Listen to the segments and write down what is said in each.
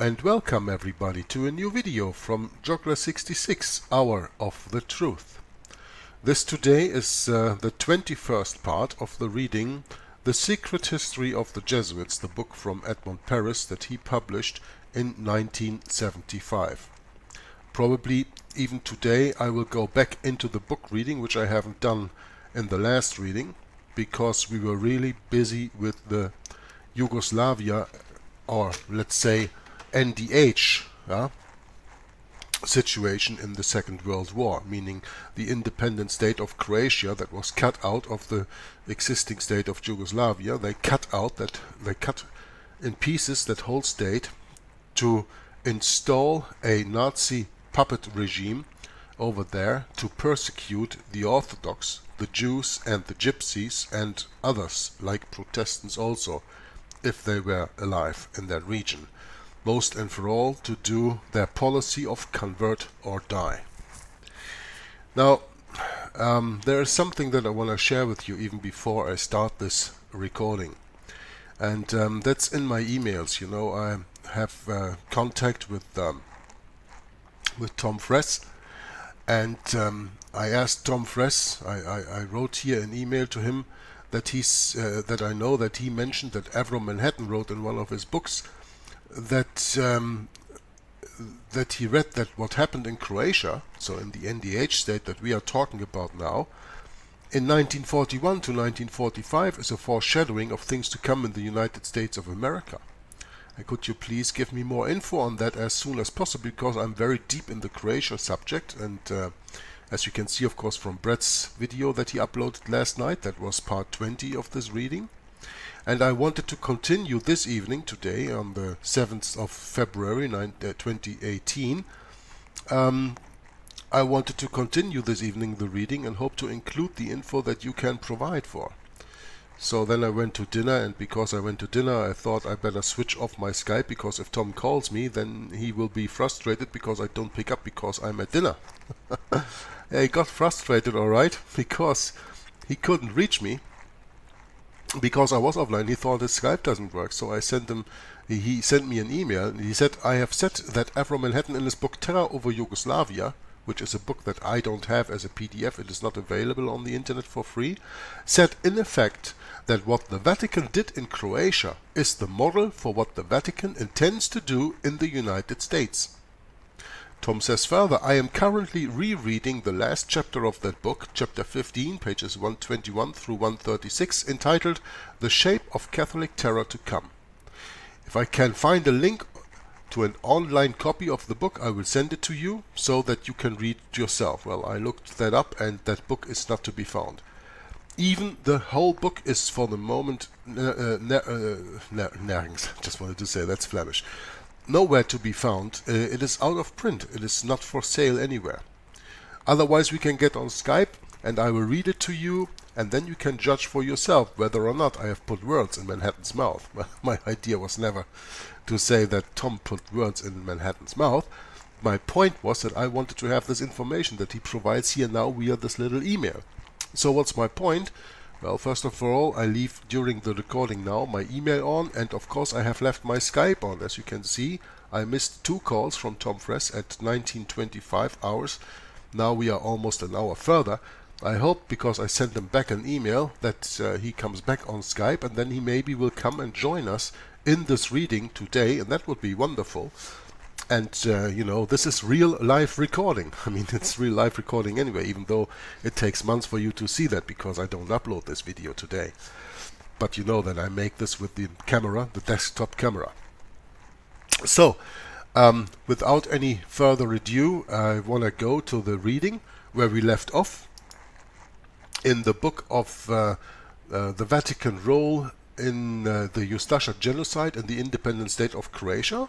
and welcome everybody to a new video from Jogla66, Hour of the Truth. This today is the 21st part of the reading The Secret History of the Jesuits, the book from Edmund Paris that he published in 1975. Probably even today I will go back into the book reading, which I haven't done in the last reading, because we were really busy with the Yugoslavia, or let's say NDH situation in the Second World War, meaning the independent state of Croatia that was cut out of the existing state of Yugoslavia. They cut in pieces that whole state to install a Nazi puppet regime over there to persecute the Orthodox, the Jews and the Gypsies and others like Protestants also, if they were alive in that region, most and for all to do their policy of convert or die. Now, there is something that I want to share with you even before I start this recording, and that's in my emails. You know, I have contact with Tom Fress, and I asked Tom Fress, I wrote here an email to him that that I know that he mentioned that Avram Manhattan wrote in one of his books that that he read that what happened in Croatia, so in the NDH state that we are talking about now, in 1941 to 1945 is a foreshadowing of things to come in the United States of America. And could you please give me more info on that as soon as possible, because I'm very deep in the Croatia subject, and as you can see, of course, from Brett's video that he uploaded last night, that was part 20 of this reading. And I wanted to continue this evening, today, on the 7th of February 2018. I wanted to continue this evening the reading and hope to include the info that you can provide for. So then I went to dinner, and because I went to dinner, I thought I better switch off my Skype, because if Tom calls me, then he will be frustrated because I don't pick up because I'm at dinner. He got frustrated, alright, because he couldn't reach me because I was offline. He thought his Skype doesn't work, so I sent him. He sent me an email, and he said, I have said that Avram Manhattan in his book Terror over Yugoslavia, which is a book that I don't have as a PDF, it is not available on the internet for free, said in effect that what the Vatican did in Croatia is the model for what the Vatican intends to do in the United States. Tom says further, I am currently rereading the last chapter of that book, chapter 15, pages 121 through 136, entitled The Shape of Catholic Terror to Come. If I can find a link to an online copy of the book, I will send it to you so that you can read it yourself. Well, I looked that up, and that book is not to be found. Even the whole book is for the moment nergens, just wanted to say, that's Flemish, nowhere to be found. It is out of print. It is not for sale anywhere. Otherwise we can get on Skype and I will read it to you, and then you can judge for yourself whether or not I have put words in Manhattan's mouth. My idea was never to say that Tom put words in Manhattan's mouth. My point was that I wanted to have this information that he provides here now via this little email. So what's my point? Well, first of all, I leave during the recording now my email on, and of course I have left my Skype on. As you can see, I missed 2 calls from Tom Fress at 1925 hours. Now we are almost an hour further. I hope, because I sent him back an email, that he comes back on Skype, and then he maybe will come and join us in this reading today, and that would be wonderful. And, you know, this is real live recording. I mean, it's real live recording anyway, even though it takes months for you to see that, because I don't upload this video today. But you know that I make this with the camera, the desktop camera. So, without any further ado, I want to go to the reading where we left off in the book of the Vatican role in the Ustasha genocide in the independent state of Croatia.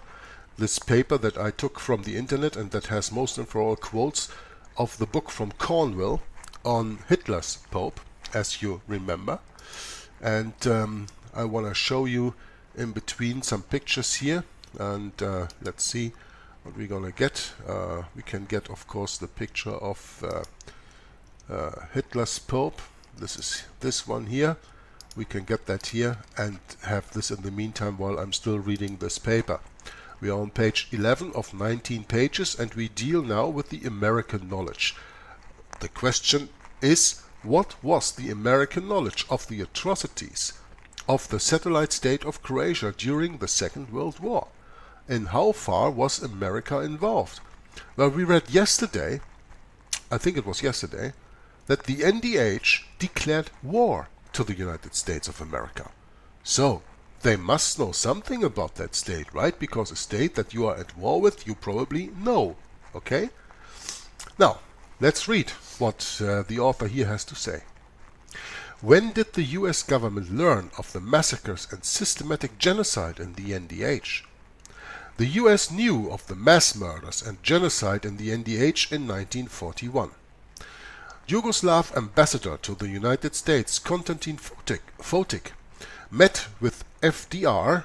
This paper that I took from the internet, and that has most and for all quotes of the book from Cornwell on Hitler's Pope, as you remember. And I want to show you in between some pictures here, and let's see what we're gonna get. We can get, of course, the picture of Hitler's Pope. This is this one here. We can get that here and have this in the meantime while I'm still reading this paper. We are on page 11 of 19 pages, and we deal now with the American knowledge. The question is, what was the American knowledge of the atrocities of the satellite state of Croatia during the Second World War? And how far was America involved? Well, we read yesterday, I think it was yesterday, that the NDH declared war to the United States of America. So, they must know something about that state, right? Because a state that you are at war with, you probably know, okay? Now, let's read what the author here has to say. When did the US government learn of the massacres and systematic genocide in the NDH? The US knew of the mass murders and genocide in the NDH in 1941. Yugoslav ambassador to the United States, Konstantin Fotic, met with FDR,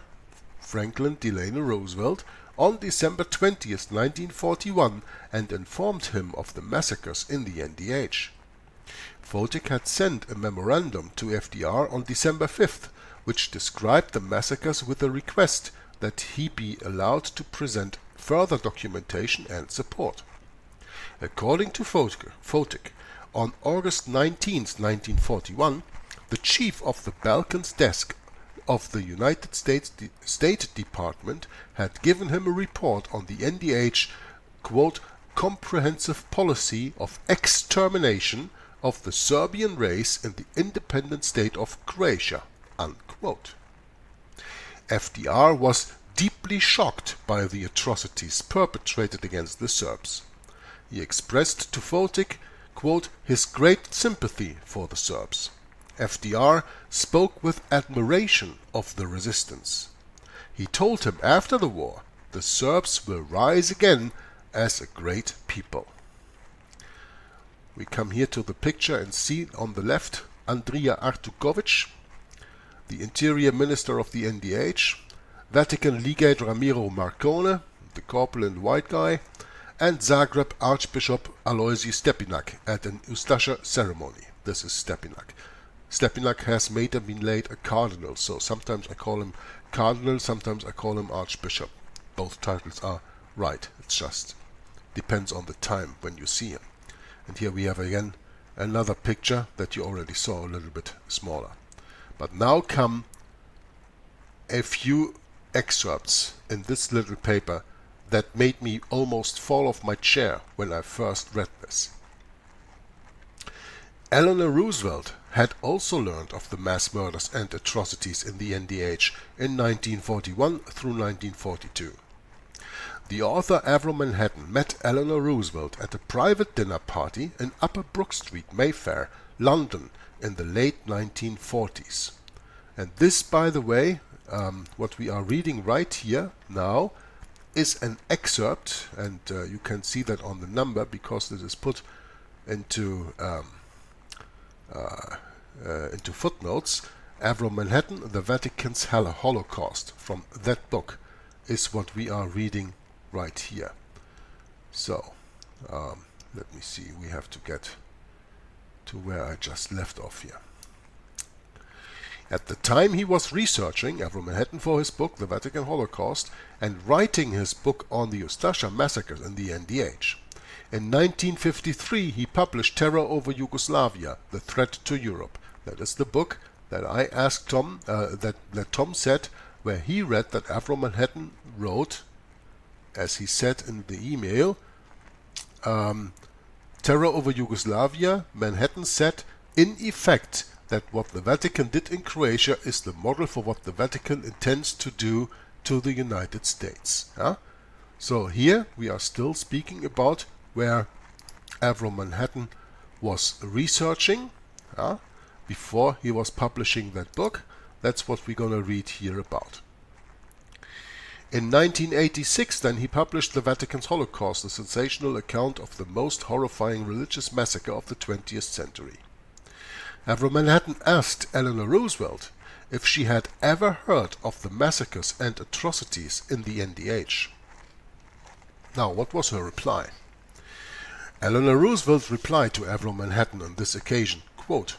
Franklin Delano Roosevelt, on December 20th, 1941 and informed him of the massacres in the NDH. Fotic had sent a memorandum to FDR on December 5th, which described the massacres with a request that he be allowed to present further documentation and support. According to Fotic, on August 19, 1941, the chief of the Balkans desk of the United States State Department had given him a report on the NDH, quote, comprehensive policy of extermination of the Serbian race in the independent state of Croatia, unquote. FDR was deeply shocked by the atrocities perpetrated against the Serbs. He expressed to Fotic, quote, his great sympathy for the Serbs. FDR spoke with admiration of the resistance. He told him after the war, the Serbs will rise again as a great people. We come here to the picture and see on the left Andrija Artukovic, the Interior Minister of the NDH, Vatican Legate Ramiro Marcone, the corpulent white guy, and Zagreb Archbishop Alojzij Stepinac at an Ustasha ceremony. This is Stepinac. Stepinac has later been made a cardinal, so sometimes I call him cardinal, sometimes I call him archbishop. Both titles are right, it just depends on the time when you see him. And here we have again another picture that you already saw, a little bit smaller. But now come a few excerpts in this little paper that made me almost fall off my chair when I first read this. Eleanor Roosevelt had also learned of the mass murders and atrocities in the NDH in 1941 through 1942. The author Avram Manhattan met Eleanor Roosevelt at a private dinner party in Upper Brook Street, Mayfair, London, in the late 1940s. And this, by the way, what we are reading right here now is an excerpt, and you can see that on the number because this is put into footnotes. Avram Manhattan, The Vatican's Holocaust, from that book, is what we are reading right here. So, let me see, we have to get to where I just left off here. At the time he was researching Avram Manhattan for his book, The Vatican Holocaust, and writing his book on the Ustasha massacres in the NDH. In 1953 he published Terror over Yugoslavia, The Threat to Europe. That is the book that I asked Tom, that Tom said, where he read that Avram Manhattan wrote, as he said in the email, Terror over Yugoslavia. Manhattan said, in effect, that what the Vatican did in Croatia is the model for what the Vatican intends to do to the United States. So here we are still speaking about where Avram Manhattan was researching before he was publishing that book. That's what we're going to read here about. In 1986 then he published The Vatican's Holocaust, a sensational account of the most horrifying religious massacre of the 20th century. Avram Manhattan asked Eleanor Roosevelt if she had ever heard of the massacres and atrocities in the NDH. Now, what was her reply? Eleanor Roosevelt replied to Avram Manhattan on this occasion, quote,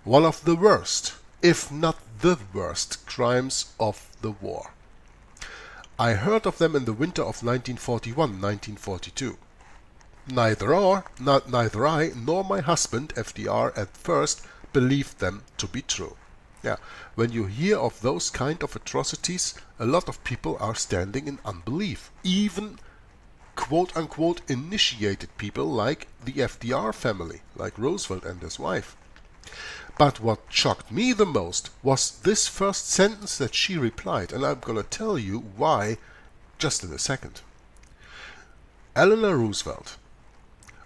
one of the worst, if not the worst, crimes of the war. I heard of them in the winter of 1941-1942. Neither I nor my husband, FDR, at first believed them to be true. Yeah, when you hear of those kind of atrocities, a lot of people are standing in unbelief. Even quote-unquote initiated people like the FDR family, like Roosevelt and his wife. But what shocked me the most was this first sentence that she replied, and I'm going to tell you why just in a second. Eleanor Roosevelt,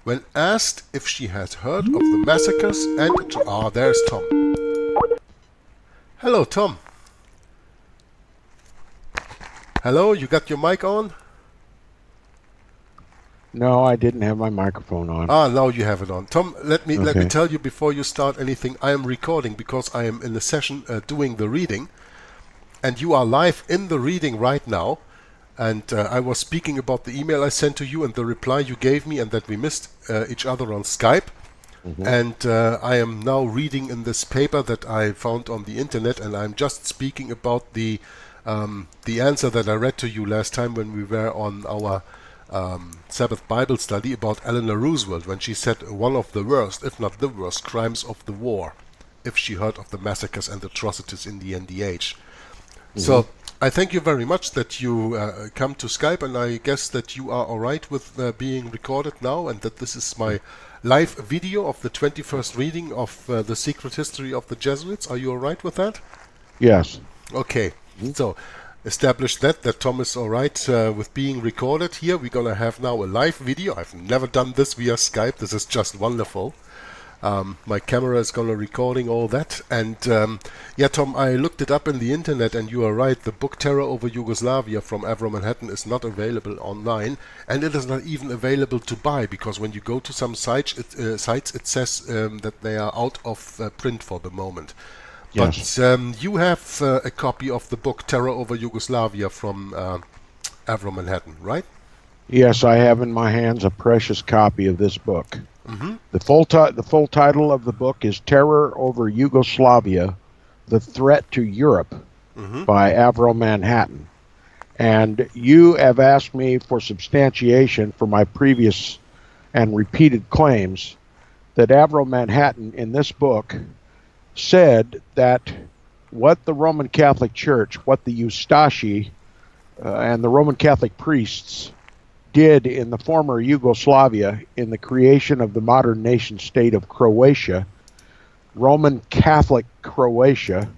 when asked if she had heard of the massacres and... there's Tom. Hello, Tom. Hello, you got your mic on? No, I didn't have my microphone on. Now you have it on. Tom, let me tell you before you start anything, I am recording because I am in a session doing the reading, and you are live in the reading right now. And I was speaking about the email I sent to you and the reply you gave me, and that we missed each other on Skype. And I am now reading in this paper that I found on the internet, and I'm just speaking about the answer that I read to you last time when we were on our Sabbath Bible study about Eleanor Roosevelt, when she said one of the worst, if not the worst, crimes of the war, if she heard of the massacres and atrocities in the NDH. So I thank you very much that you come to Skype, and I guess that you are all right with being recorded now, and that this is my live video of the 21st reading of The Secret History of the Jesuits. Are you all right with that? Yes. Okay. So establish that Tom is all right with being recorded here. We're going to have now a live video. I've never done this via Skype. This is just wonderful. My camera is going to recording all that. And yeah, Tom, I looked it up in the internet, and you are right. The book Terror Over Yugoslavia from Avro Manhattan is not available online, and it is not even available to buy, because when you go to some sites, it says that they are out of print for the moment. Yes. But you have a copy of the book Terror Over Yugoslavia from Avro Manhattan, right? Yes, I have in my hands a precious copy of this book. The full title of the book is Terror Over Yugoslavia, The Threat to Europe by Avro Manhattan. And you have asked me for substantiation for my previous and repeated claims that Avro Manhattan in this book said that what the Roman Catholic Church, what the Eustachi and the Roman Catholic priests did in the former Yugoslavia in the creation of the modern nation state of Croatia, Roman Catholic Croatia,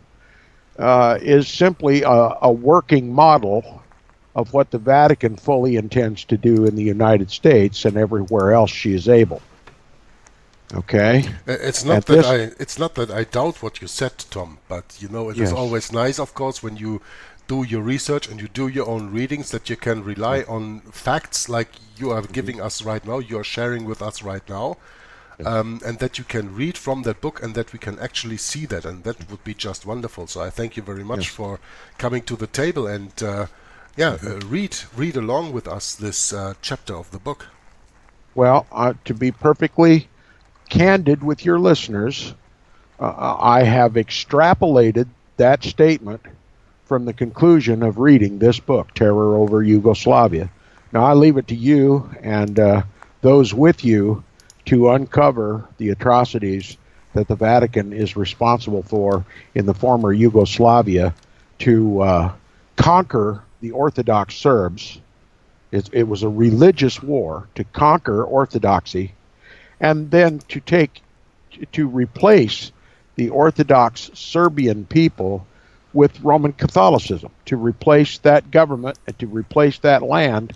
is simply a working model of what the Vatican fully intends to do in the United States and everywhere else she is able. Okay. It's not that I doubt what you said, Tom, but you know, it is always nice, of course, when you do your research and you do your own readings, that you can rely on facts like you are giving us right now, you are sharing with us right now, and that you can read from that book, and that we can actually see that, and that would be just wonderful. So I thank you very much for coming to the table and read along with us this chapter of the book. Well, to be perfectly candid with your listeners, I have extrapolated that statement from the conclusion of reading this book, Terror Over Yugoslavia. Now, I leave it to you and those with you to uncover the atrocities that the Vatican is responsible for in the former Yugoslavia to conquer the Orthodox Serbs. It was a religious war to conquer Orthodoxy, and then to replace the Orthodox Serbian people with Roman Catholicism, to replace that government and to replace that land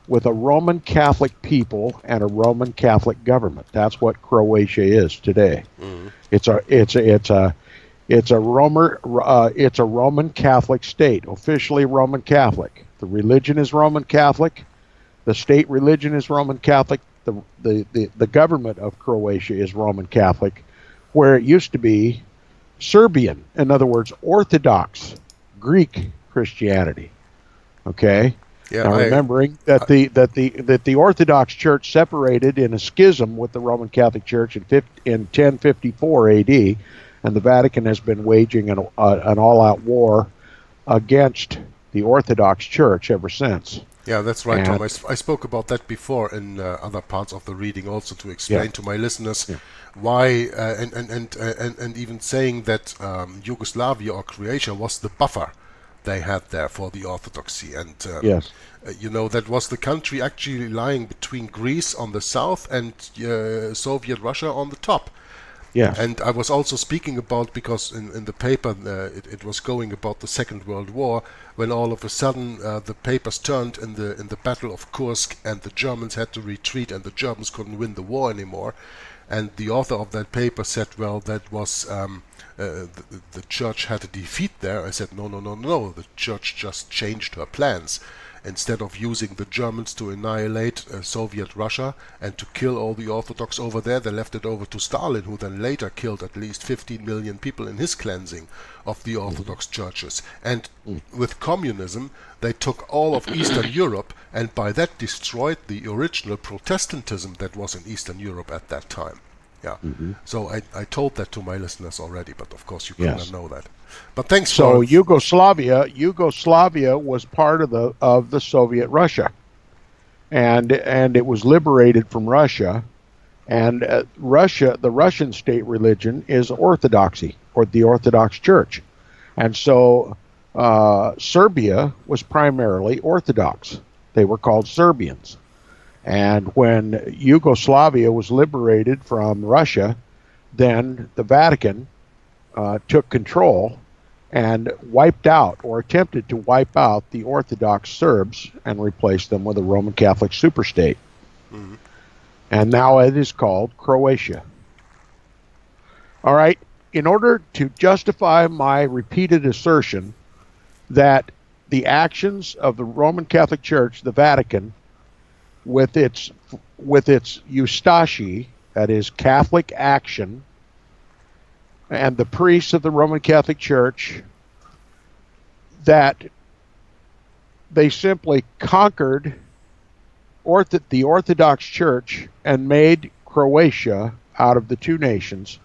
with a Roman Catholic people and a Roman Catholic government. That's what Croatia is today. It's a Roman Catholic state, officially Roman Catholic. The religion is Roman Catholic. The state religion is Roman Catholic. The government of Croatia is Roman Catholic, where it used to be Serbian, in other words, Orthodox Greek Christianity. Okay. Yeah. Now, remembering that the Orthodox Church separated in a schism with the Roman Catholic Church in 1054 A.D., and the Vatican has been waging an all-out war against the Orthodox Church ever since. Yeah, that's right, Tom. And I spoke about that before in other parts of the reading, also to yeah, explain to my listeners yeah, why, and even saying that Yugoslavia or Croatia was the buffer they had there for the Orthodoxy, and yes, that was the country actually lying between Greece on the south and Soviet Russia on the top. yes, And I was also speaking about, because in the paper it was going about the Second World War, when all of a sudden the papers turned in the Battle of Kursk, and the Germans had to retreat, and the Germans couldn't win the war anymore. And the author of that paper said, well, that was the church had a defeat there. I said, no, no, no, no. The church just changed her plans. Instead of using the Germans to annihilate Soviet Russia and to kill all the Orthodox over there, they left it over to Stalin, who then later killed at least 15 million people in his cleansing of the Orthodox churches. And with communism, they took all of Eastern Europe, and by that destroyed the original Protestantism that was in Eastern Europe at that time. Yeah. So I told that to my listeners already, but of course you could not know that. But thanks so for... Yugoslavia was part of the Soviet Russia, and it was liberated from Russia, and the Russian state religion is Orthodoxy, or the Orthodox Church, and so Serbia was primarily Orthodox. They were called Serbians. And when Yugoslavia was liberated from Russia, then the Vatican took control and wiped out, or attempted to wipe out, the Orthodox Serbs and replaced them with a Roman Catholic superstate. And now it is called Croatia. All right, in order to justify my repeated assertion that the actions of the Roman Catholic Church, the Vatican, with its Eustachi, that is Catholic action, and the priests of the Roman Catholic Church, that they simply conquered the Orthodox Church and made Croatia, out of the two nations,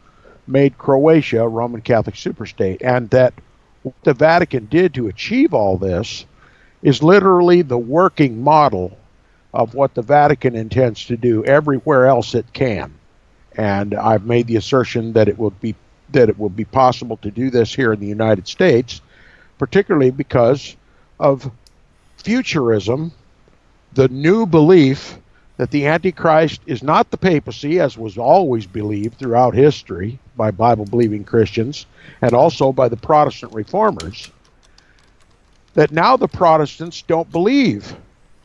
made Croatia a Roman Catholic superstate, and that what the Vatican did to achieve all this is literally the working model of what the Vatican intends to do everywhere else it can. And I've made the assertion that it will be possible to do this here in the United States, particularly because of futurism, the new belief that the Antichrist is not the papacy, as was always believed throughout history by Bible-believing Christians and also by the Protestant reformers, that now the Protestants don't believe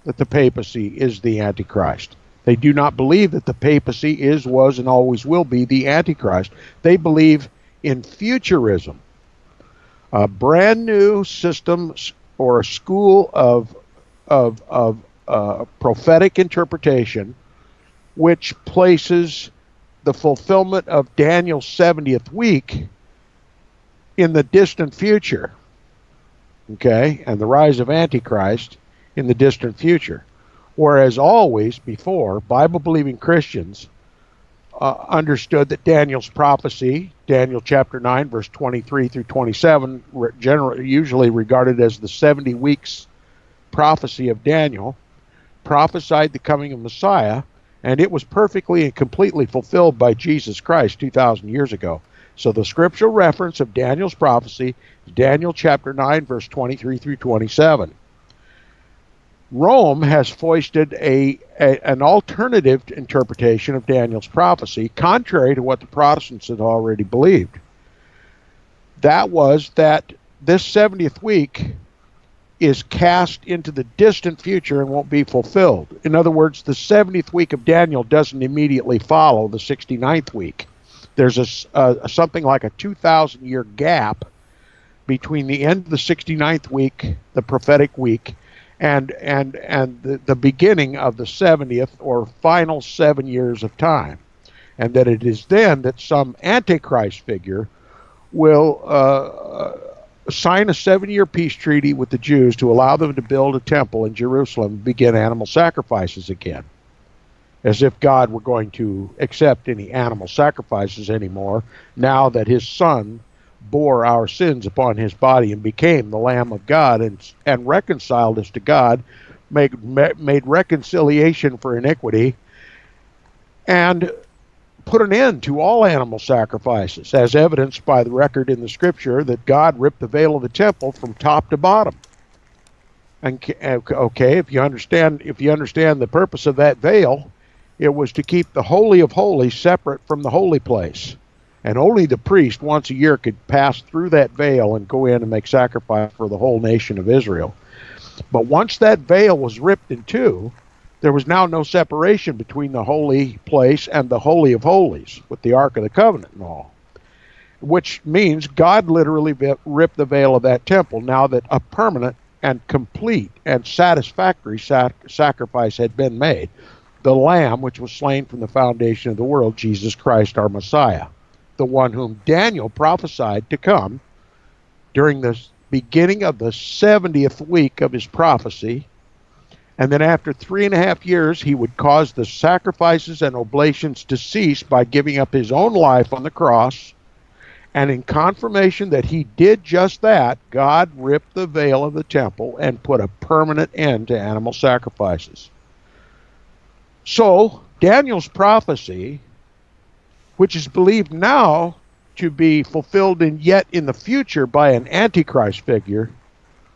that the papacy is the Antichrist. They do not believe that the papacy is, was, and always will be the Antichrist. They believe in futurism, a brand new system or a school of prophetic interpretation, which places the fulfillment of Daniel's 70th week in the distant future, okay, and the rise of Antichrist in the distant future. Whereas always before, Bible-believing Christians understood that Daniel's prophecy, Daniel chapter 9, verse 23 through 27, usually regarded as the 70 weeks prophecy of Daniel, prophesied the coming of Messiah, and it was perfectly and completely fulfilled by Jesus Christ 2,000 years ago. So the scriptural reference of Daniel's prophecy is Daniel chapter 9, verse 23 through 27. Rome has foisted an alternative interpretation of Daniel's prophecy, contrary to what the Protestants had already believed. That was that this 70th week is cast into the distant future and won't be fulfilled. In other words, the 70th week of Daniel doesn't immediately follow the 69th week. There's something like a 2,000-year gap between the end of the 69th week, the prophetic week, and the beginning of the 70th or final 7 years of time. And that it is then that some Antichrist figure will sign a 7-year peace treaty with the Jews to allow them to build a temple in Jerusalem and begin animal sacrifices again. As if God were going to accept any animal sacrifices anymore, now that his son bore our sins upon his body and became the Lamb of God and reconciled us to God, made reconciliation for iniquity, and put an end to all animal sacrifices, as evidenced by the record in the scripture that God ripped the veil of the temple from top to bottom. And okay, if you understand the purpose of that veil, it was to keep the Holy of Holies separate from the holy place. And only the priest once a year could pass through that veil and go in and make sacrifice for the whole nation of Israel. But once that veil was ripped in two, there was now no separation between the holy place and the Holy of Holies with the Ark of the Covenant and all. Which means God literally ripped the veil of that temple now that a permanent and complete and satisfactory sacrifice had been made. The Lamb which was slain from the foundation of the world, Jesus Christ our Messiah, the one whom Daniel prophesied to come during the beginning of the 70th week of his prophecy. And then after 3.5 years, he would cause the sacrifices and oblations to cease by giving up his own life on the cross. And in confirmation that he did just that, God ripped the veil of the temple and put a permanent end to animal sacrifices. So, Daniel's prophecy, which is believed now to be fulfilled in the future by an Antichrist figure,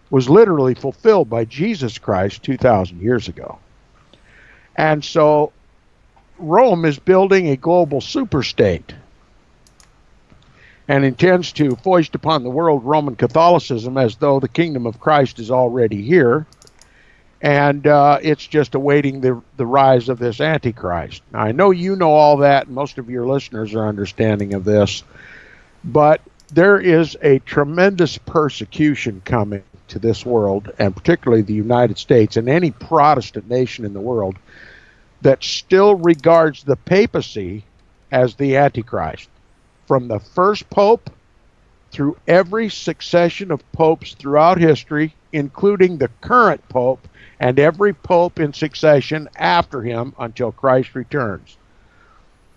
was literally fulfilled by Jesus Christ 2,000 years ago. And so Rome is building a global superstate and intends to foist upon the world Roman Catholicism as though the kingdom of Christ is already here. And it's just awaiting the rise of this Antichrist. Now, I know you know all that, and most of your listeners are understanding of this, but there is a tremendous persecution coming to this world, and particularly the United States and any Protestant nation in the world that still regards the papacy as the Antichrist. From the first pope through every succession of popes throughout history, including the current pope and every pope in succession after him until Christ returns.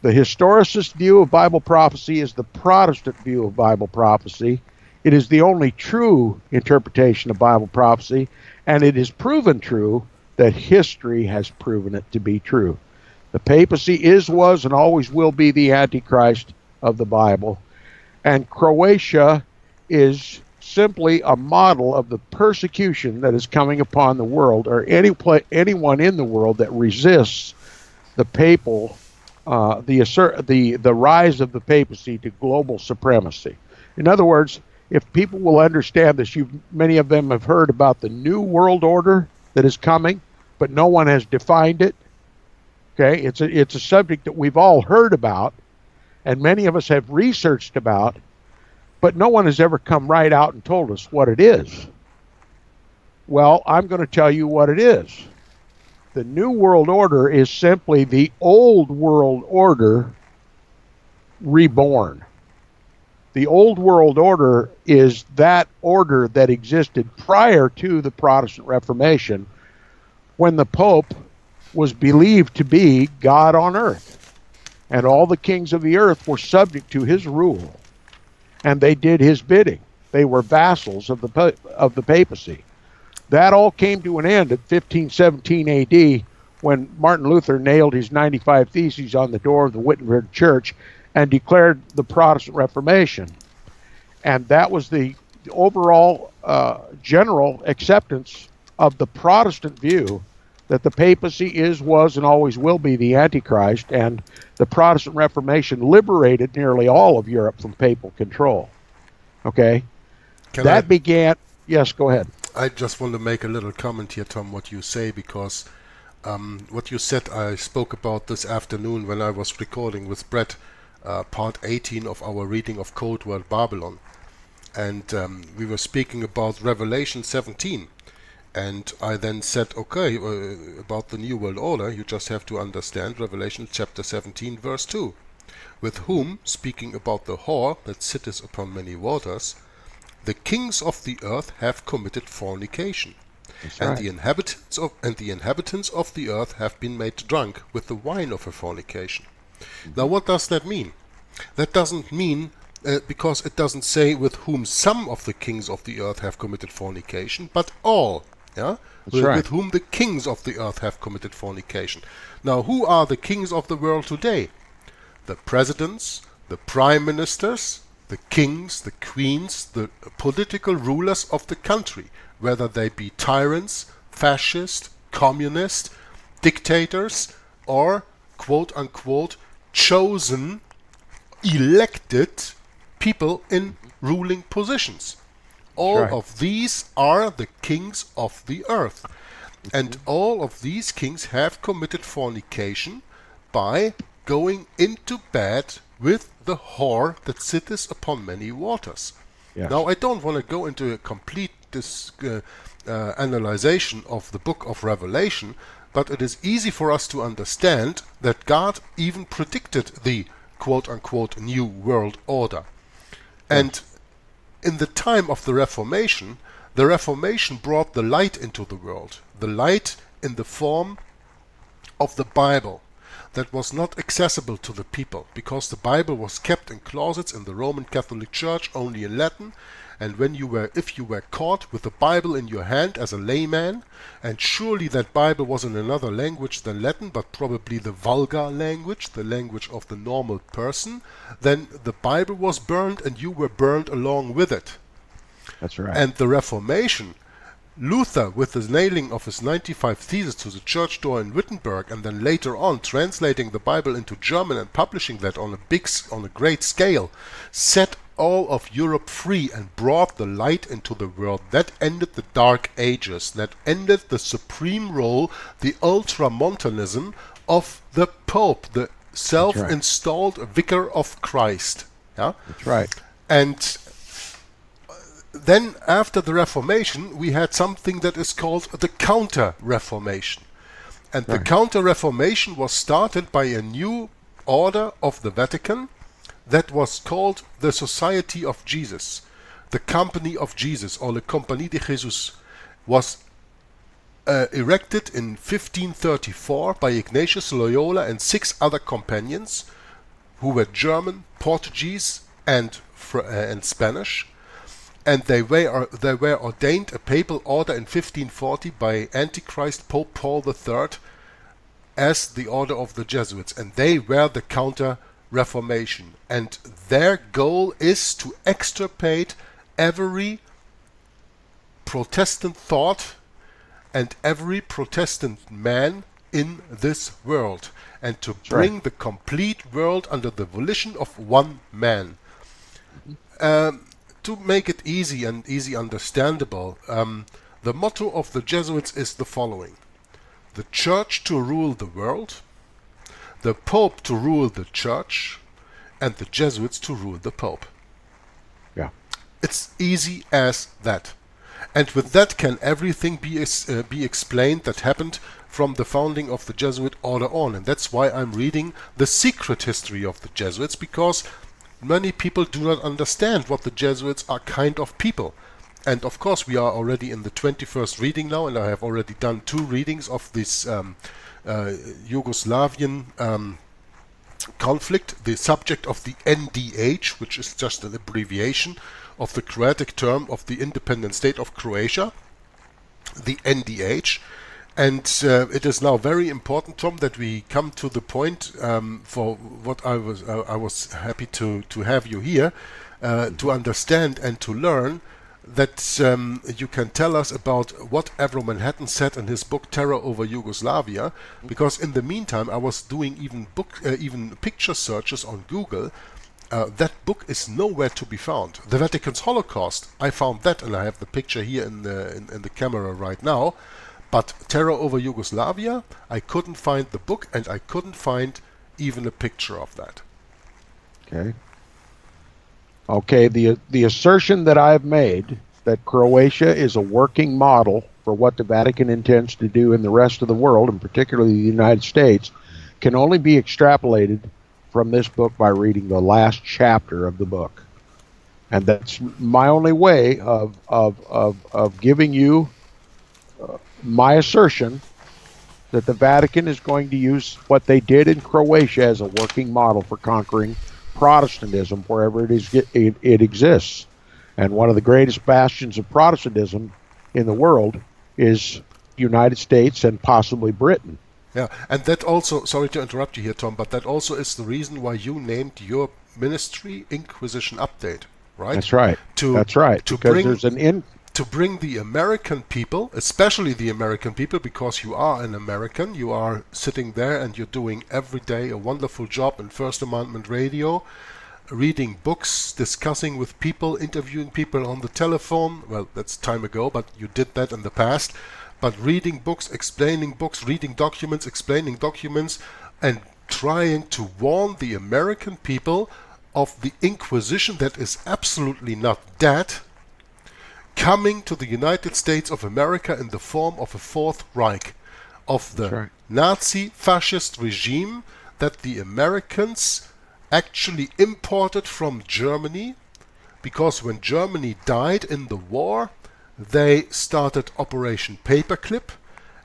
The historicist view of Bible prophecy is the Protestant view of Bible prophecy. It is the only true interpretation of Bible prophecy, and it is proven true that history has proven it to be true. The papacy is, was, and always will be the Antichrist of the Bible, and Croatia is simply a model of the persecution that is coming upon the world, or anyone in the world that resists the papal, the rise of the papacy to global supremacy. In other words, if people will understand this, many of them have heard about the New World Order that is coming, but no one has defined it. Okay, it's a subject that we've all heard about, and many of us have researched about, but no one has ever come right out and told us what it is. Well, I'm going to tell you what it is. The New World Order is simply the Old World Order reborn. The Old World Order is that order that existed prior to the Protestant Reformation, when the Pope was believed to be God on earth, and all the kings of the earth were subject to his rule, and they did his bidding. They were vassals of the papacy. That all came to an end at 1517 AD, when Martin Luther nailed his 95 Theses on the door of the Wittenberg Church and declared the Protestant Reformation. And that was the overall general acceptance of the Protestant view that the papacy is, was, and always will be the Antichrist, and the Protestant Reformation liberated nearly all of Europe from papal control. Okay? Began... Yes, go ahead. I just want to make a little comment here, Tom, what you say, because what you said I spoke about this afternoon when I was recording with Brett part 18 of our reading of Cold War Babylon. And we were speaking about Revelation 17. And I then said, okay, about the New World Order, you just have to understand Revelation chapter 17, verse 2. With whom, speaking about the whore that sitteth upon many waters, the kings of the earth have committed fornication. That's and right. the inhabitants of the earth have been made drunk with the wine of her fornication. Now what does that mean? That doesn't mean because it doesn't say with whom some of the kings of the earth have committed fornication, but all. Yeah, That's right. with whom the kings of the earth have committed fornication. Now, who are the kings of the world today? The presidents, the prime ministers, the kings, the queens, the political rulers of the country, whether they be tyrants, fascist, communist, dictators, or quote unquote chosen, elected people in ruling positions. All right. of these are the kings of the earth. And all of these kings have committed fornication by going into bed with the whore that sitteth upon many waters. Yes. Now, I don't want to go into a complete analyzation of the book of Revelation, but it is easy for us to understand that God even predicted the quote-unquote new world order. And in the time of the Reformation brought the light into the world, the light in the form of the Bible that was not accessible to the people, because the Bible was kept in closets in the Roman Catholic Church only in Latin. And if you were caught with the Bible in your hand as a layman, and surely that Bible was in another language than Latin, but probably the vulgar language, the language of the normal person, then the Bible was burned and you were burned along with it. That's right. And the Reformation, Luther, with the nailing of his 95 Theses to the church door in Wittenberg, and then later on translating the Bible into German and publishing that on a great scale, set all of Europe free and brought the light into the world. That ended the Dark Ages. That ended the supreme role, the ultramontanism of the Pope, the self-installed vicar of Christ. Yeah? That's right. And then after the Reformation, we had something that is called the Counter-Reformation. And the Counter-Reformation was started by a new order of the Vatican that was called the Society of Jesus. The Company of Jesus, or the Compagnie de Jesus, was erected in 1534 by Ignatius Loyola and 6 other companions who were German, Portuguese, and Spanish. And they were ordained a papal order in 1540 by Antichrist Pope Paul III as the order of the Jesuits, and they were the Counter-Reformation. And their goal is to extirpate every Protestant thought and every Protestant man in this world, and to bring the complete world under the volition of one man. To make it easy and easy understandable, the motto of the Jesuits is the following: the Church to rule the world, the Pope to rule the Church, and the Jesuits to rule the Pope. Yeah. It's easy as that. And with that can everything be explained that happened from the founding of the Jesuit order on. And that's why I'm reading the secret history of the Jesuits, because many people do not understand what the Jesuits are kind of people. And of course we are already in the 21st reading now, and I have already done 2 readings of this Yugoslavian conflict, the subject of the NDH, which is just an abbreviation of the Croatic term of the independent state of Croatia, the NDH. And it is now very important, Tom, that we come to the point for what I was happy to have you here to understand and to learn, that you can tell us about what Avro Manhattan said in his book Terror over Yugoslavia, because in the meantime I was doing even picture searches on Google. That book is nowhere to be found. The Vatican's Holocaust, I found that, and I have the picture here in the camera right now. But Terror over Yugoslavia, I couldn't find the book, and I couldn't find even a picture of that. Okay, the assertion that I've made that Croatia is a working model for what the Vatican intends to do in the rest of the world, and particularly the United States, can only be extrapolated from this book by reading the last chapter of the book. And that's my only way of giving you my assertion that the Vatican is going to use what they did in Croatia as a working model for conquering Protestantism wherever it exists. And one of the greatest bastions of Protestantism in the world is the United States and possibly Britain. Yeah, and that also, sorry to interrupt you here, Tom, but that also is the reason why you named your ministry Inquisition Update, right? That's right. That's right. To because bring there's an to bring the American people, especially the American people, because you are an American, you are sitting there and you're doing every day a wonderful job in First Amendment radio, reading books, discussing with people, interviewing people on the telephone. Well, that's time ago, but you did that in the past. But reading books, explaining books, reading documents, explaining documents, and trying to warn the American people of the Inquisition that is absolutely not dead, coming to the United States of America in the form of a Fourth Reich, of the Nazi fascist regime that the Americans actually imported from Germany, because when Germany died in the war, they started Operation Paperclip,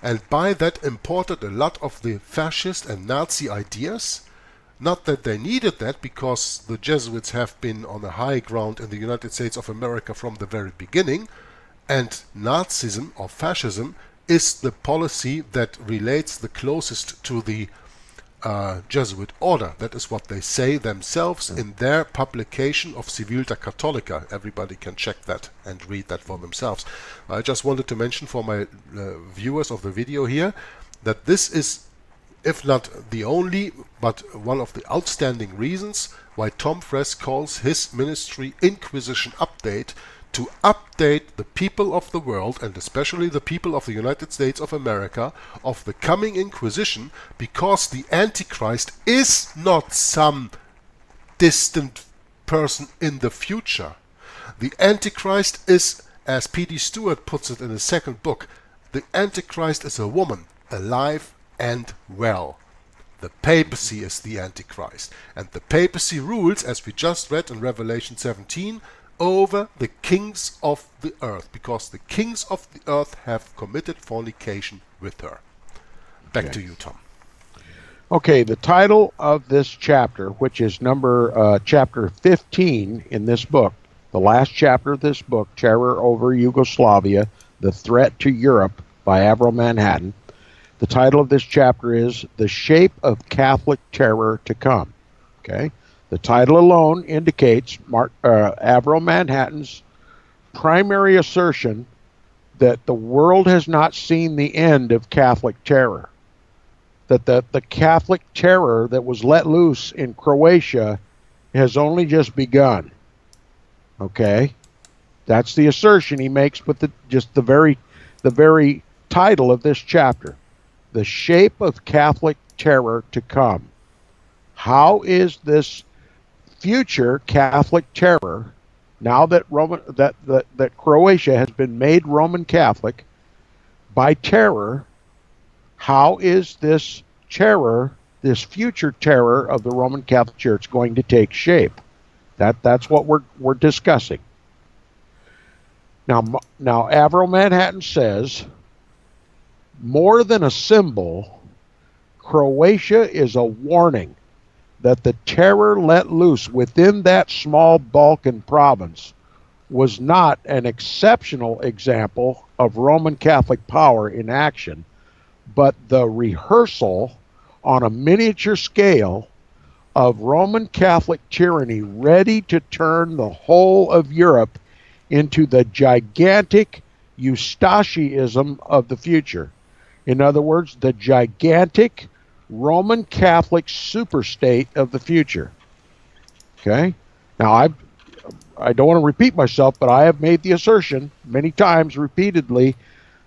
and by that imported a lot of the fascist and Nazi ideas. Not that they needed that, because the Jesuits have been on a high ground in the United States of America from the very beginning, and Nazism or fascism is the policy that relates the closest to the Jesuit order. That is what they say themselves in their publication of Civilta Catholica. Everybody can check that and read that for themselves. I just wanted to mention for my viewers of the video here that this is, if not the only, but one of the outstanding reasons why Tom Friess calls his ministry Inquisition Update, to update the people of the world, and especially the people of the United States of America, of the coming Inquisition, because the Antichrist is not some distant person in the future. The Antichrist is, as P.D. Stewart puts it in his second book, the Antichrist is a woman, alive and well. The papacy is the Antichrist, and the papacy rules, as we just read in Revelation 17, over the kings of the earth, because the kings of the earth have committed fornication with her. Back to you, Tom. Okay, the title of this chapter, which is chapter 15 in this book, the last chapter of this book, Terror over Yugoslavia, The Threat to Europe by Avril Manhattan. The title of this chapter is The Shape of Catholic Terror to Come. Okay? The title alone indicates Avril Manhattan's primary assertion that the world has not seen the end of Catholic terror. That the Catholic terror that was let loose in Croatia has only just begun. Okay? That's the assertion he makes with the very title of this chapter. The shape of Catholic terror to come. How is this future Catholic terror, now that that Croatia has been made Roman Catholic by terror, how is this terror, this future terror of the Roman Catholic Church, going to take shape? That's what we're discussing. Now Avril Manhattan says, more than a symbol, Croatia is a warning that the terror let loose within that small Balkan province was not an exceptional example of Roman Catholic power in action, but the rehearsal on a miniature scale of Roman Catholic tyranny ready to turn the whole of Europe into the gigantic Eustachianism of the future. In other words, the gigantic Roman Catholic superstate of the future. Okay? Now, I don't want to repeat myself, but I have made the assertion many times, repeatedly,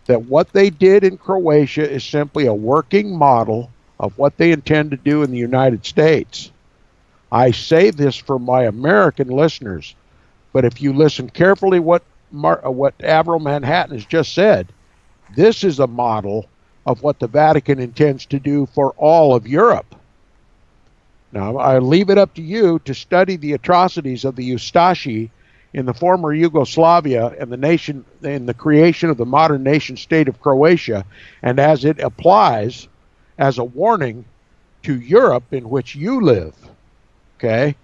that what they did in Croatia is simply a working model of what they intend to do in the United States. I say this for my American listeners, but if you listen carefully what Avril Manhattan has just said, this is a model of what the Vatican intends to do for all of Europe. Now, I leave it up to you to study the atrocities of the Eustachi in the former Yugoslavia and the creation of the modern nation state of Croatia, and as it applies as a warning to Europe in which you live. Okay?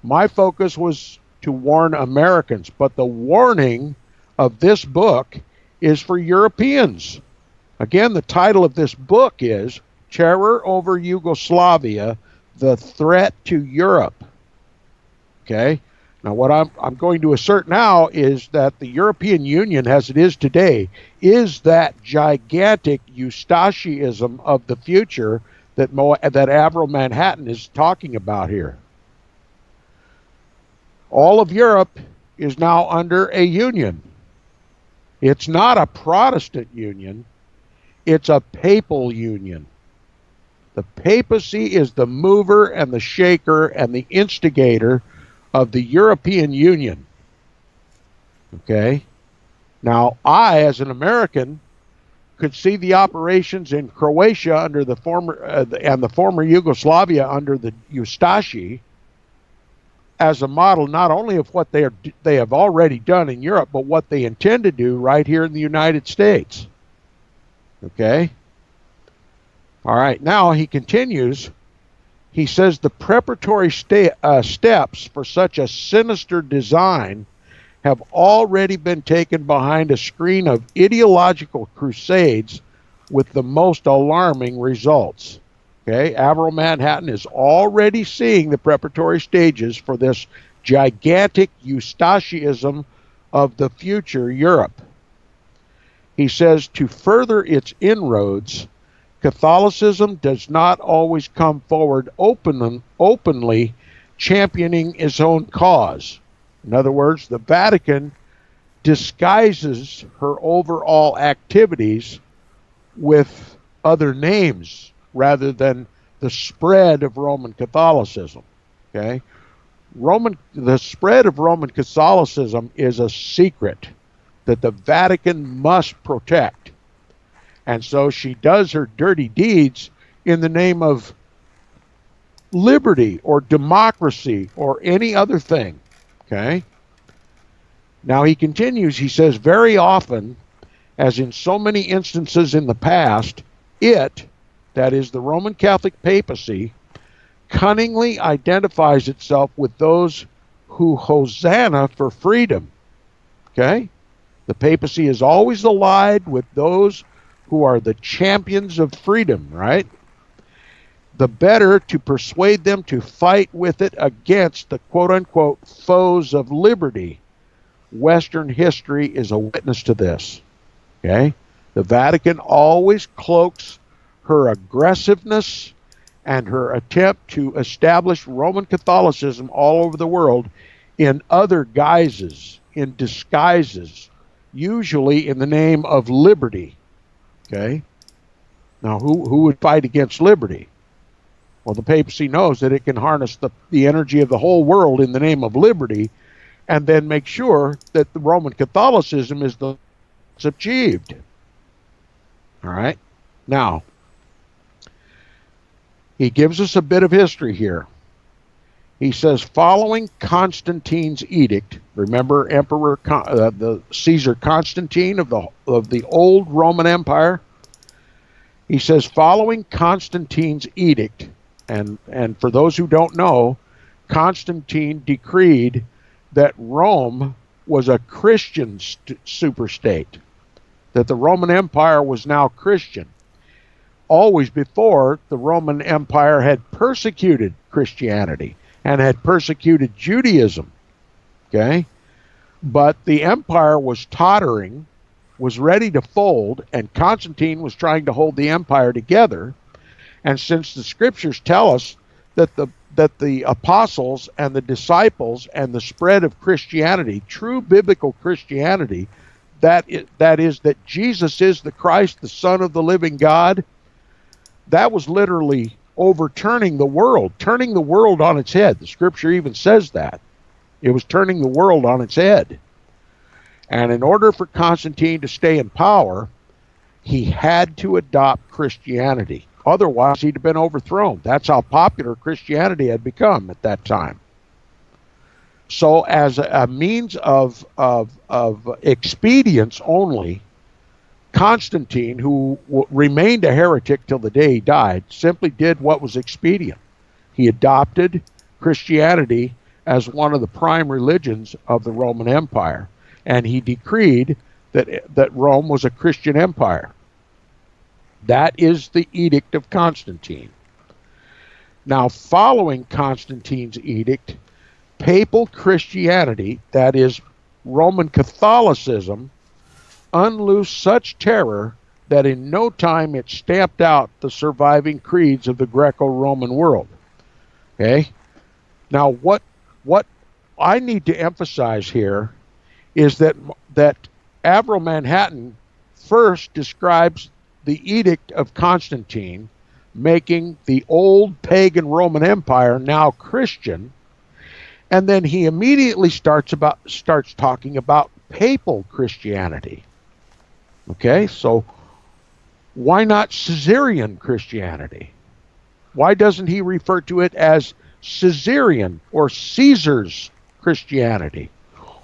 My focus was to warn Americans, but the warning of this book is for Europeans. Again, the title of this book is Terror Over Yugoslavia, The Threat to Europe. Okay? Now, what I'm going to assert now is that the European Union, as it is today, is that gigantic Eustachionism of the future that Avril Manhattan is talking about here. All of Europe is now under a union. It's not a Protestant union. It's a papal union. The papacy is the mover and the shaker and the instigator of the European Union. Okay? Now, I, as an American, could see the operations in Croatia under the former Yugoslavia under the Ustashi as a model not only of what they have already done in Europe, but what they intend to do right here in the United States. Okay? All right, now he continues. He says the preparatory steps for such a sinister design have already been taken behind a screen of ideological crusades with the most alarming results. Okay, Avril Manhattan is already seeing the preparatory stages for this gigantic Eustachionism of the future Europe. He says to further its inroads, Catholicism does not always come forward openly championing its own cause. In other words, the Vatican disguises her overall activities with other names rather than the spread of Roman Catholicism. Okay? The spread of Roman Catholicism is a secret that the Vatican must protect. And so she does her dirty deeds in the name of liberty or democracy or any other thing. Okay? Now he continues, he says, very often, as in so many instances in the past, that is the Roman Catholic papacy, cunningly identifies itself with those who hosanna for freedom. Okay? The papacy is always allied with those who are the champions of freedom, right? The better to persuade them to fight with it against the quote-unquote foes of liberty. Western history is a witness to this. Okay? The Vatican always cloaks her aggressiveness and her attempt to establish Roman Catholicism all over the world in other guises, in disguises, usually in the name of liberty. Okay? Now, who would fight against liberty? Well, the papacy knows that it can harness the energy of the whole world in the name of liberty and then make sure that the Roman Catholicism is achieved. All right? Now, he gives us a bit of history here. He says, following Constantine's edict, remember the Caesar Constantine of the old Roman Empire? He says, following Constantine's edict, and for those who don't know, Constantine decreed that Rome was a Christian superstate, that the Roman Empire was now Christian. Always before, the Roman Empire had persecuted Christianity and had persecuted Judaism. Okay? But the empire was tottering, was ready to fold, and Constantine was trying to hold the empire together. And since the scriptures tell us that the apostles and the disciples and the spread of Christianity, true biblical Christianity, that is that Jesus is the Christ, the Son of the living God, that was literally overturning the world, turning the world on its head. The scripture even says that. It was turning the world on its head. And in order for Constantine to stay in power, he had to adopt Christianity. Otherwise, he'd have been overthrown. That's how popular Christianity had become at that time. So as a means of expedience only, Constantine, who remained a heretic till the day he died, simply did what was expedient. He adopted Christianity as one of the prime religions of the Roman Empire, and he decreed that Rome was a Christian empire. That is the Edict of Constantine. Now, following Constantine's edict, papal Christianity, that is, Roman Catholicism, unloosed such terror that in no time it stamped out the surviving creeds of the Greco-Roman world. Okay? Now, what I need to emphasize here is that Avro Manhattan first describes the Edict of Constantine, making the old pagan Roman Empire now Christian, and then he immediately starts talking about papal Christianity. Okay, so why not Caesarean Christianity? Why doesn't he refer to it as Caesarean or Caesar's Christianity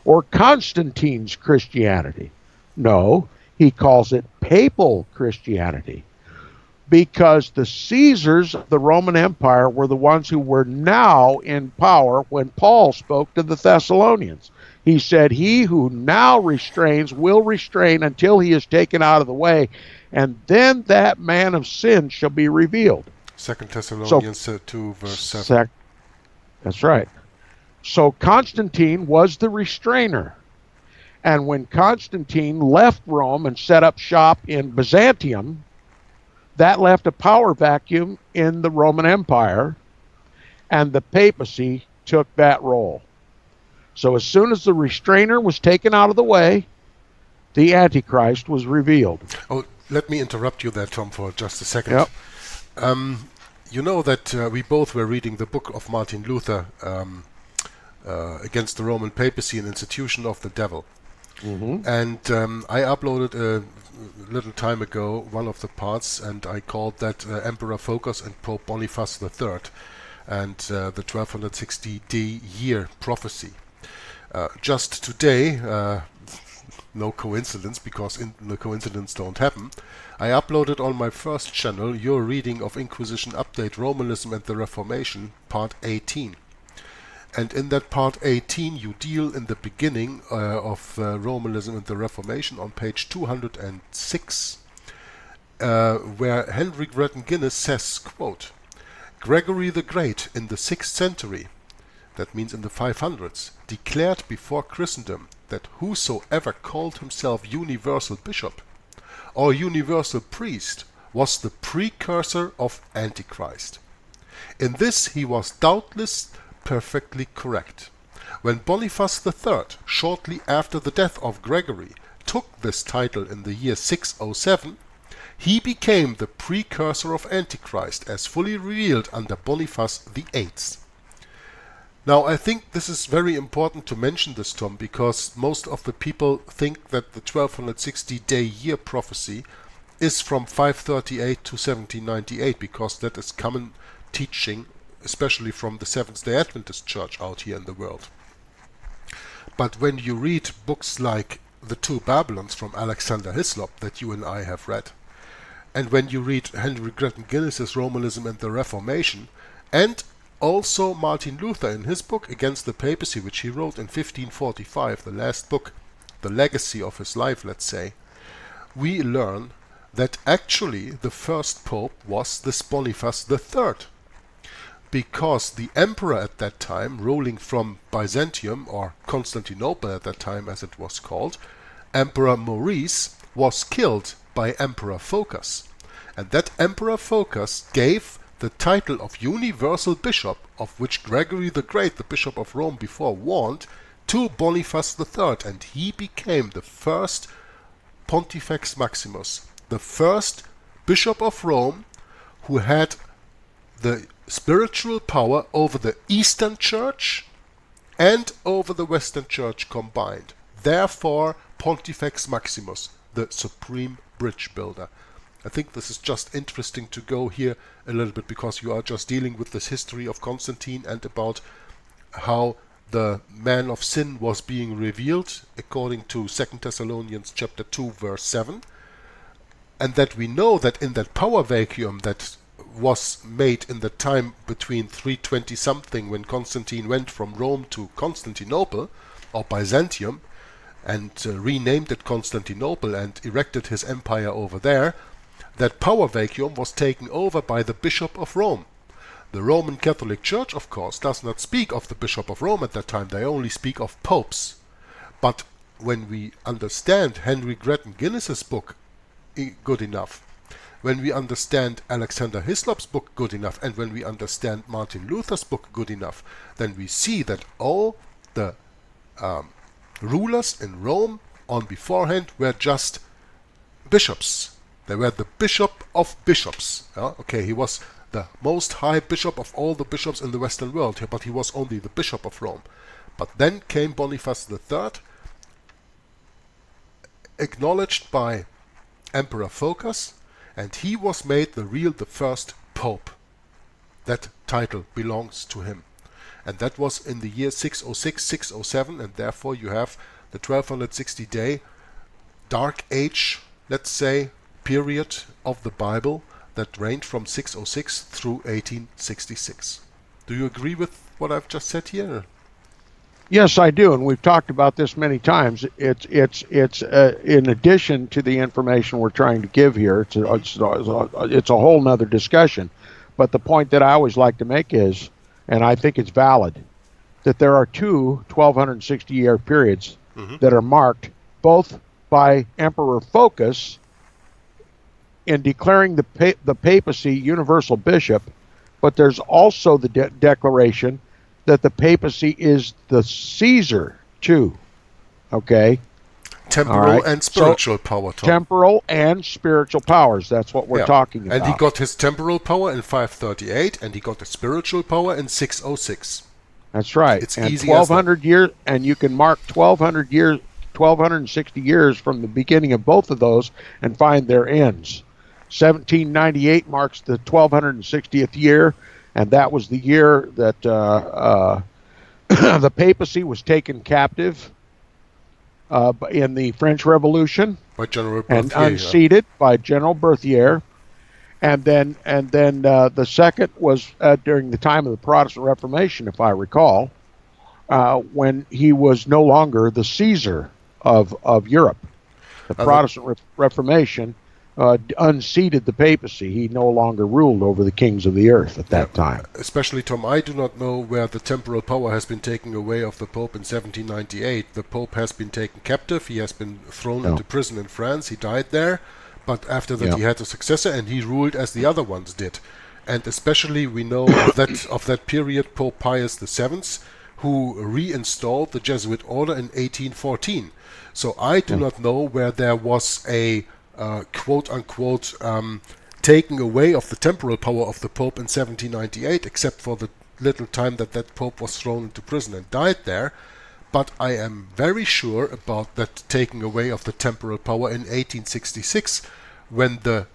or Constantine's Christianity? No, he calls it papal Christianity, because the Caesars of the Roman Empire were the ones who were now in power when Paul spoke to the Thessalonians. He said, "He who now restrains will restrain until he is taken out of the way, and then that man of sin shall be revealed." 2 Thessalonians 2, verse 7. That's right. So Constantine was the restrainer. And when Constantine left Rome and set up shop in Byzantium, that left a power vacuum in the Roman Empire, and the papacy took that role. So as soon as the restrainer was taken out of the way, the Antichrist was revealed. Oh, let me interrupt you there, Tom, for just a second. Yep. You know that we both were reading the book of Martin Luther, Against the Roman Papacy, an Institution of the Devil. Mm-hmm. And I uploaded a little time ago one of the parts, and I called that Emperor Phocas and Pope Boniface III and the 1260 year prophecy. Just today, no coincidence, because the coincidence don't happen, I uploaded on my first channel your reading of Inquisition Update Romanism and the Reformation, part 18. And in that part 18 you deal in the beginning of Romanism and the Reformation on page 206, where Henry Gretton Guinness says, quote, "Gregory the Great in the 6th century," that means in the 500s, "declared before Christendom that whosoever called himself universal bishop or universal priest was the precursor of Antichrist. In this he was doubtless perfectly correct. When Boniface III, shortly after the death of Gregory, took this title in the year 607, he became the precursor of Antichrist as fully revealed under Boniface VIII. Now, I think this is very important to mention this, Tom, because most of the people think that the 1260-day year prophecy is from 538 to 1798, because that is common teaching, especially from the Seventh-day Adventist Church out here in the world. But when you read books like The Two Babylons from Alexander Hislop that you and I have read, and when you read Henry Gretton Guinness's Romanism and the Reformation, and also Martin Luther in his book Against the Papacy, which he wrote in 1545, the last book, the legacy of his life, let's say, we learn that actually the first pope was this Boniface III. Because the emperor at that time, ruling from Byzantium, or Constantinople at that time as it was called, Emperor Maurice, was killed by Emperor Phocas. And that Emperor Phocas gave the title of Universal Bishop, of which Gregory the Great, the Bishop of Rome, before warned, to Boniface III, and he became the first Pontifex Maximus, the first Bishop of Rome who had the spiritual power over the Eastern Church and over the Western Church combined. Therefore, Pontifex Maximus, the supreme bridge builder. I think this is just interesting to go here a little bit, because you are just dealing with this history of Constantine and about how the man of sin was being revealed according to 2 Thessalonians chapter 2 verse 7, and that we know that in that power vacuum that was made in the time between 320 something, when Constantine went from Rome to Constantinople or Byzantium and renamed it Constantinople and erected his empire over there, that power vacuum was taken over by the Bishop of Rome. The Roman Catholic Church, of course, does not speak of the Bishop of Rome at that time. They only speak of popes. But when we understand Henry Gretton Guinness's book good enough, when we understand Alexander Hislop's book good enough, and when we understand Martin Luther's book good enough, then we see that all the rulers in Rome on beforehand were just bishops. They were the bishop of bishops. Okay, he was the most high bishop of all the bishops in the Western world, but he was only the bishop of Rome. But then came Boniface III, acknowledged by Emperor Phocas, and he was made the first pope. That title belongs to him. And that was in the year 606, 607, and therefore you have the 1260-day dark age, let's say, period of the Bible that reigned from 606 through 1866. Do you agree with what I've just said here? Yes, I do, and we've talked about this many times. It's in addition to the information we're trying to give here. It's a whole nother discussion. But the point that I always like to make is, and I think it's valid, that there are two 1260-year periods that are marked both by Emperor Phocas in declaring the papacy universal bishop, but there's also the declaration that the papacy is the Caesar too. Okay? Temporal and spiritual power, Tom. Temporal and spiritual powers. That's what we're talking about. And he got his temporal power in 538, and he got the spiritual power in 606. That's right. It's and easy 1200 years, and you can mark 1260 years from the beginning of both of those and find their ends. 1798 marks the 1260th year, and that was the year that the papacy was taken captive in the French Revolution by General Berthier, and unseated by General Berthier. And then the second was during the time of the Protestant Reformation, if I recall, when he was no longer the Caesar of Europe. The Protestant Reformation unseated the papacy. He no longer ruled over the kings of the earth at that time. Especially, Tom, I do not know where the temporal power has been taken away of the Pope in 1798. The Pope has been taken captive. He has been thrown into prison in France. He died there. But after that he had a successor, and he ruled as the other ones did. And especially we know of that period Pope Pius VII, who reinstalled the Jesuit order in 1814. So I do not know where there was a quote-unquote taking away of the temporal power of the Pope in 1798, except for the little time that Pope was thrown into prison and died there. But I am very sure about that taking away of the temporal power in 1866, when the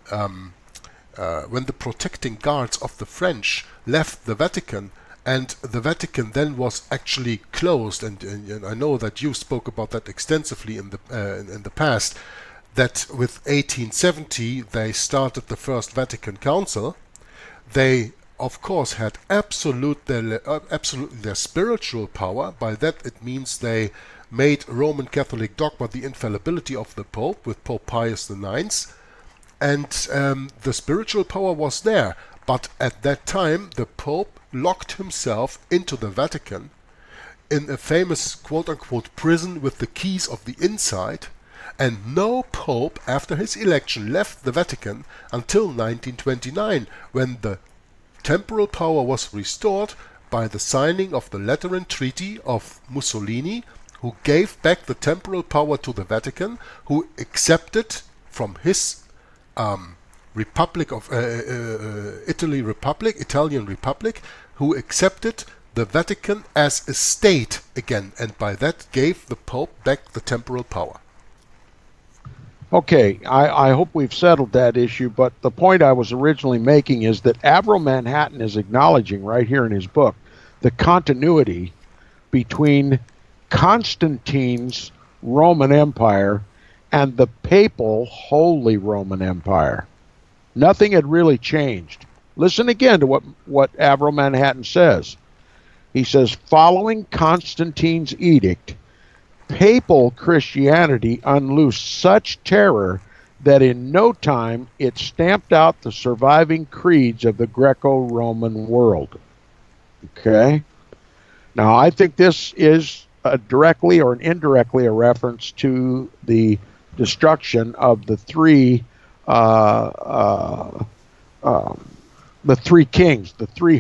protecting guards of the French left the Vatican, and the Vatican then was actually closed. And I know that you spoke about that extensively in the past. That with 1870 they started the First Vatican Council. They of course had absolutely their spiritual power. By that it means they made Roman Catholic dogma the infallibility of the Pope with Pope Pius IX, and the spiritual power was there. But at that time the Pope locked himself into the Vatican in a famous quote-unquote prison with the keys of the inside, and no Pope after his election left the Vatican until 1929, when the temporal power was restored by the signing of the Lateran Treaty of Mussolini, who gave back the temporal power to the Vatican, who accepted from his Republic of Italian Republic, who accepted the Vatican as a state again, and by that gave the Pope back the temporal power. Okay, I hope we've settled that issue, but the point I was originally making is that Averell Manhattan is acknowledging right here in his book the continuity between Constantine's Roman Empire and the papal Holy Roman Empire. Nothing had really changed. Listen again to what Avril Manhattan says. He says, following Constantine's edict, papal Christianity unloosed such terror that in no time it stamped out the surviving creeds of the Greco-Roman world. Okay? Now, I think this is directly or indirectly a reference to the destruction of the three kings, the three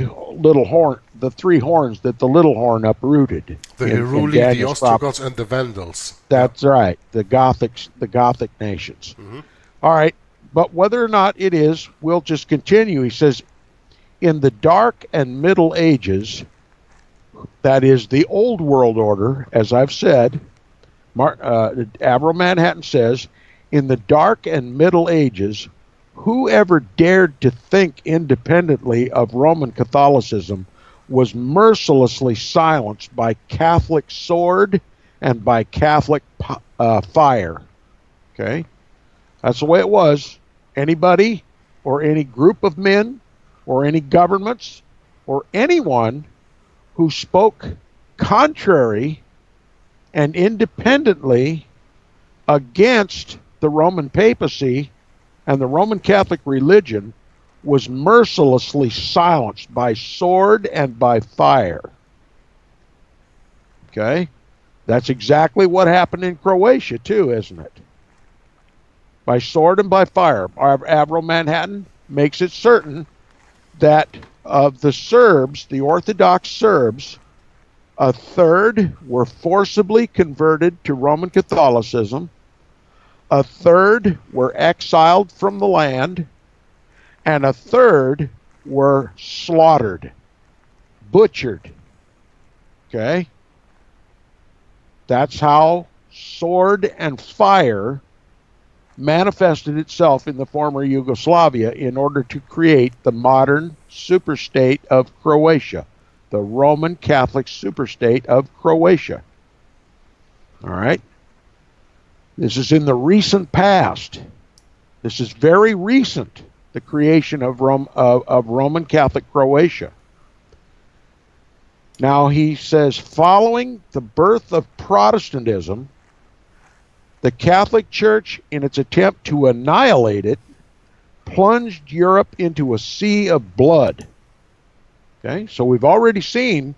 horns that the little horn uprooted. The Heruli, the Ostrogoths, and the Vandals. That's right, the Gothic nations. Mm-hmm. All right, but whether or not it is, we'll just continue. He says, in the Dark and Middle Ages, that is the Old World Order, as I've said, Avril Manhattan says, in the Dark and Middle Ages, whoever dared to think independently of Roman Catholicism was mercilessly silenced by Catholic sword and by Catholic fire. Okay? That's the way it was. Anybody or any group of men or any governments or anyone who spoke contrary and independently against the Roman papacy and the Roman Catholic religion was mercilessly silenced by sword and by fire. Okay? That's exactly what happened in Croatia too, isn't it? By sword and by fire. Avril Manhattan makes it certain that of the Serbs, the Orthodox Serbs, a third were forcibly converted to Roman Catholicism, a third were exiled from the land, and a third were slaughtered, butchered. Okay? That's how sword and fire manifested itself in the former Yugoslavia in order to create the modern superstate of Croatia, the Roman Catholic superstate of Croatia. All right? This is in the recent past. This is very recent, the creation of Roman Catholic Croatia. Now he says, following the birth of Protestantism, the Catholic Church, in its attempt to annihilate it, plunged Europe into a sea of blood. Okay, so we've already seen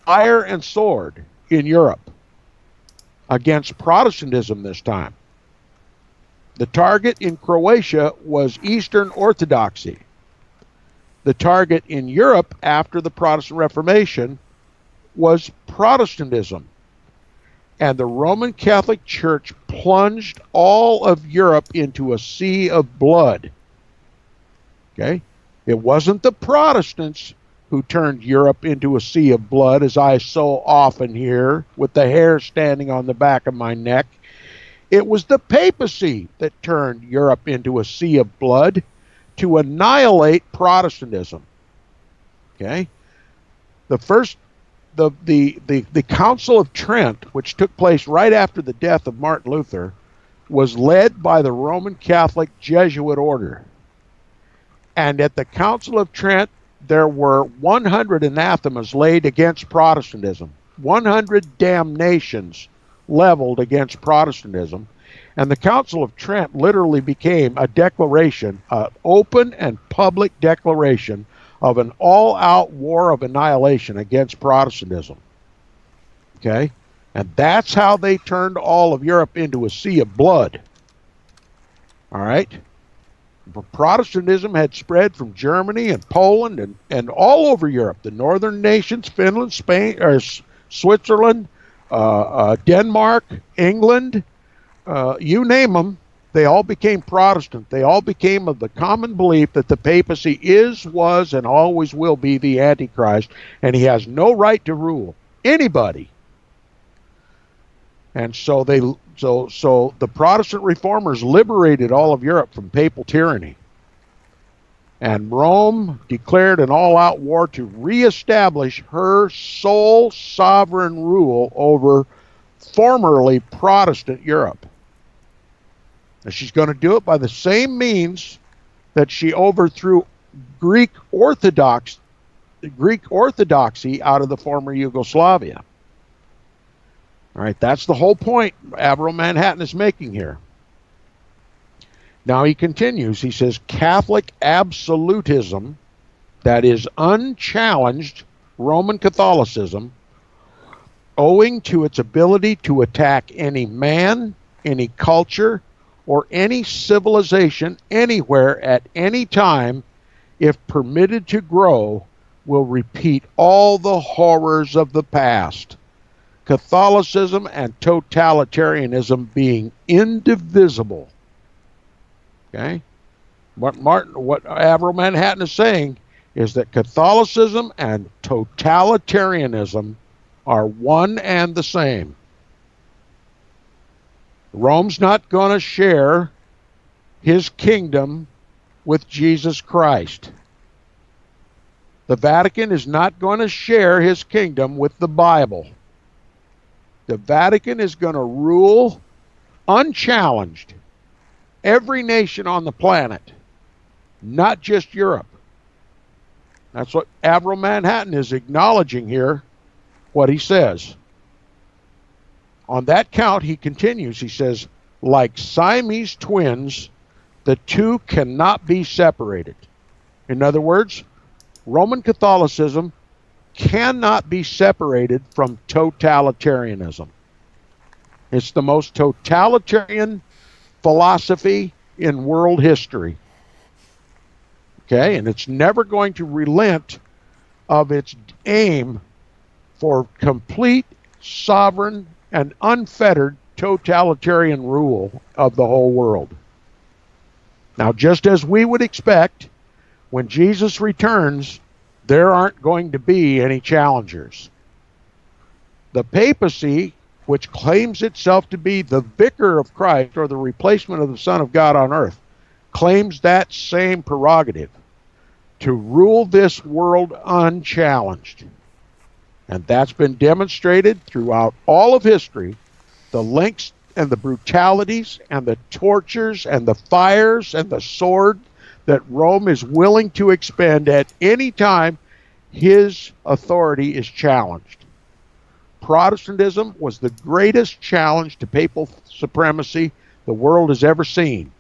fire and sword in Europe against Protestantism this time. The target in Croatia was Eastern Orthodoxy. The target in Europe after the Protestant Reformation was Protestantism. And the Roman Catholic Church plunged all of Europe into a sea of blood. Okay? It wasn't the Protestants who turned Europe into a sea of blood, as I so often hear, with the hair standing on the back of my neck. It was the papacy that turned Europe into a sea of blood to annihilate Protestantism. Okay? The Council of Trent, which took place right after the death of Martin Luther, was led by the Roman Catholic Jesuit order. And at the Council of Trent, there were 100 anathemas laid against Protestantism, 100 damnations leveled against Protestantism. And the Council of Trent literally became a declaration, an open and public declaration of an all-out war of annihilation against Protestantism. Okay? And that's how they turned all of Europe into a sea of blood. All right? Protestantism had spread from Germany and Poland and all over Europe, the northern nations, Finland, Spain, or Switzerland, Denmark, England, you name them. They all became Protestant. They all became of the common belief that the papacy is, was, and always will be the Antichrist, and he has no right to rule anybody. And so the Protestant reformers liberated all of Europe from papal tyranny. And Rome declared an all-out war to reestablish her sole sovereign rule over formerly Protestant Europe. And she's going to do it by the same means that she overthrew Greek Orthodoxy out of the former Yugoslavia. All right, that's the whole point Avro Manhattan is making here. Now he continues. He says Catholic absolutism, that is unchallenged Roman Catholicism, owing to its ability to attack any man, any culture, or any civilization anywhere at any time, if permitted to grow, will repeat all the horrors of the past. Catholicism and totalitarianism being indivisible. Okay? What Avro Manhattan is saying is that Catholicism and totalitarianism are one and the same. Rome's not going to share his kingdom with Jesus Christ. The Vatican is not going to share his kingdom with the Bible. The Vatican is going to rule unchallenged every nation on the planet, not just Europe. That's what Avro Manhattan is acknowledging here, what he says. On that count, he continues, he says, like Siamese twins, the two cannot be separated. In other words, Roman Catholicism cannot be separated from totalitarianism. It's the most totalitarian philosophy in world history. Okay, and it's never going to relent of its aim for complete, sovereign, and unfettered totalitarian rule of the whole world. Now, just as we would expect, when Jesus returns, there aren't going to be any challengers. The papacy, which claims itself to be the vicar of Christ or the replacement of the Son of God on earth, claims that same prerogative to rule this world unchallenged. And that's been demonstrated throughout all of history, the lengths and the brutalities and the tortures and the fires and the sword that Rome is willing to expend at any time his authority is challenged. Protestantism was the greatest challenge to papal supremacy the world has ever seen.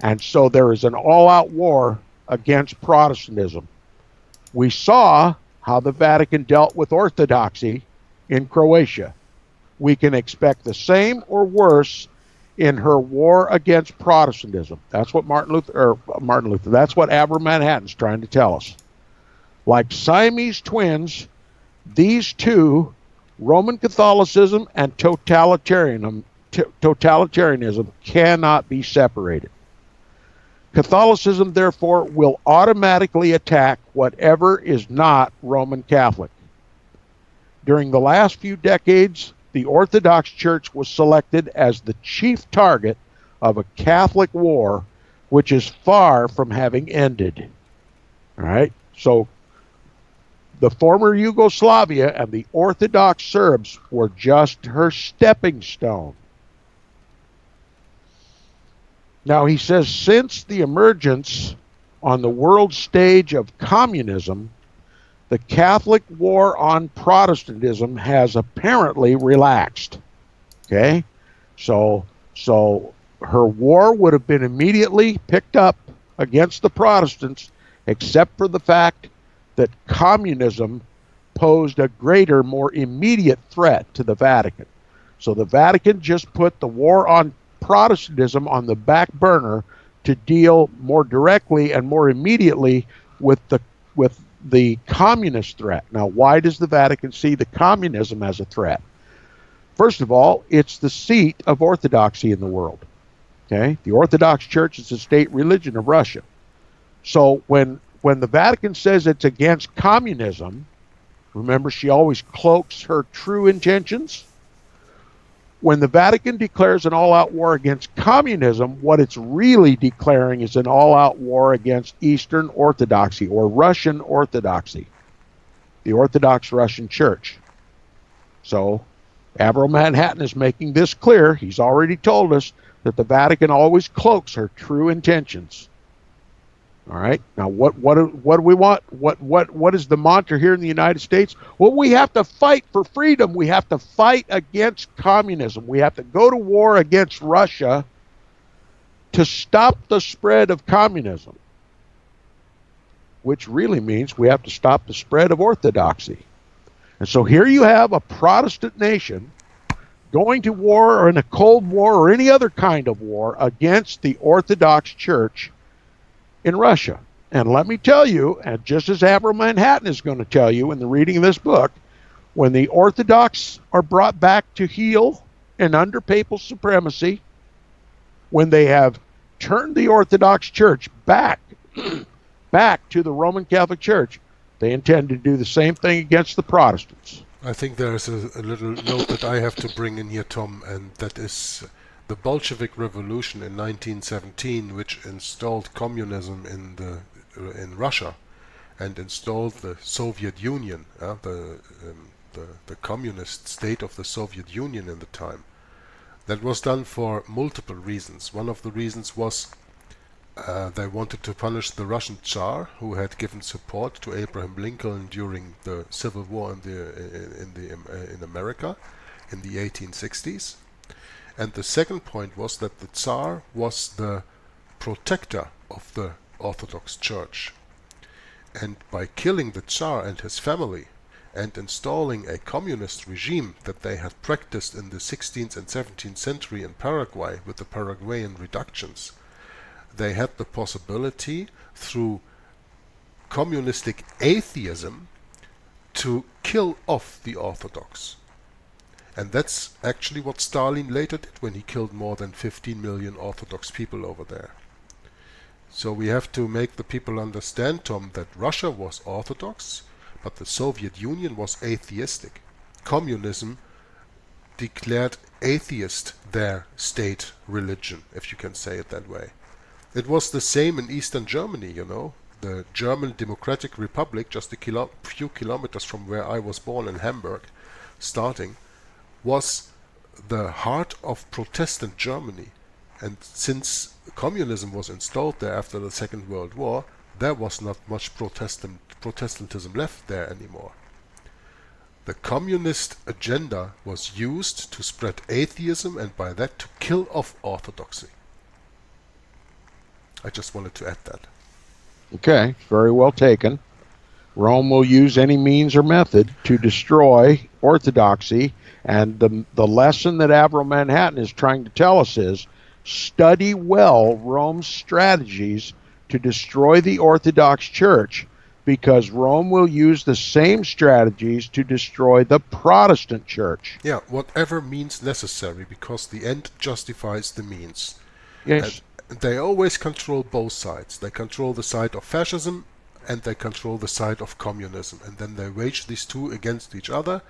And so there is an all-out war against Protestantism. We saw how the Vatican dealt with Orthodoxy in Croatia. We can expect the same or worse in her war against Protestantism. That's what Martin Luther, that's what Avro Manhattan's trying to tell us. Like Siamese twins, these two, Roman Catholicism and totalitarianism, cannot be separated. Catholicism, therefore, will automatically attack whatever is not Roman Catholic. During the last few decades, the Orthodox Church was selected as the chief target of a Catholic war, which is far from having ended. All right? So the former Yugoslavia and the Orthodox Serbs were just her stepping stone. Now he says, since the emergence on the world stage of communism, the Catholic war on Protestantism has apparently relaxed. Okay? So her war would have been immediately picked up against the Protestants, except for the fact that communism posed a greater, more immediate threat to the Vatican. So the Vatican just put the war on Protestantism on the back burner to deal more directly and more immediately with the communist threat. Now, why does the Vatican see the communism as a threat? First of all, it's the seat of orthodoxy in the world. Okay? The Orthodox Church is the state religion of Russia. So when the Vatican says it's against communism, remember she always cloaks her true intentions. When the Vatican declares an all-out war against communism, what it's really declaring is an all-out war against Eastern Orthodoxy or Russian Orthodoxy, the Orthodox Russian Church. So Avro Manhattan is making this clear. He's already told us that the Vatican always cloaks her true intentions. All right. Now, what do we want? What is the mantra here in the United States? Well, we have to fight for freedom. We have to fight against communism. We have to go to war against Russia to stop the spread of communism, which really means we have to stop the spread of orthodoxy. And so here you have a Protestant nation going to war, or in a Cold War or any other kind of war, against the Orthodox Church in Russia. And let me tell you, and just as Avram Manhattan is going to tell you in the reading of this book, when the Orthodox are brought back to heel and under papal supremacy, when they have turned the Orthodox Church back to the Roman Catholic Church, they intend to do the same thing against the Protestants. I think there's a little note that I have to bring in here, Tom, and that is the Bolshevik Revolution in 1917, which installed communism in Russia and installed the Soviet Union, the communist state of the Soviet Union in the time. That was done for multiple reasons. One of the reasons was they wanted to punish the Russian Tsar, who had given support to Abraham Lincoln during the Civil War in America in the 1860s. And the second point was that the Tsar was the protector of the Orthodox Church. And by killing the Tsar and his family and installing a communist regime that they had practiced in the 16th and 17th century in Paraguay with the Paraguayan reductions, they had the possibility through communistic atheism to kill off the Orthodox. And that's actually what Stalin later did when he killed more than 15 million Orthodox people over there. So we have to make the people understand, Tom, that Russia was Orthodox, but the Soviet Union was atheistic. Communism declared atheist their state religion, if you can say it that way. It was the same in Eastern Germany, you know. The German Democratic Republic, just a few kilometers from where I was born in Hamburg, starting, was the heart of Protestant Germany. And since communism was installed there after the Second World War, there was not much Protestantism left there anymore. The communist agenda was used to spread atheism and by that to kill off orthodoxy. I just wanted to add that. Okay, very well taken. Rome will use any means or method to destroy orthodoxy, and the lesson that Avram Manhattan is trying to tell us is study well Rome's strategies to destroy the Orthodox Church, because Rome will use the same strategies to destroy the Protestant Church. Yeah, whatever means necessary, because the end justifies the means. Yes. And they always control both sides. They control the side of fascism and they control the side of communism. And then they wage these two against each other,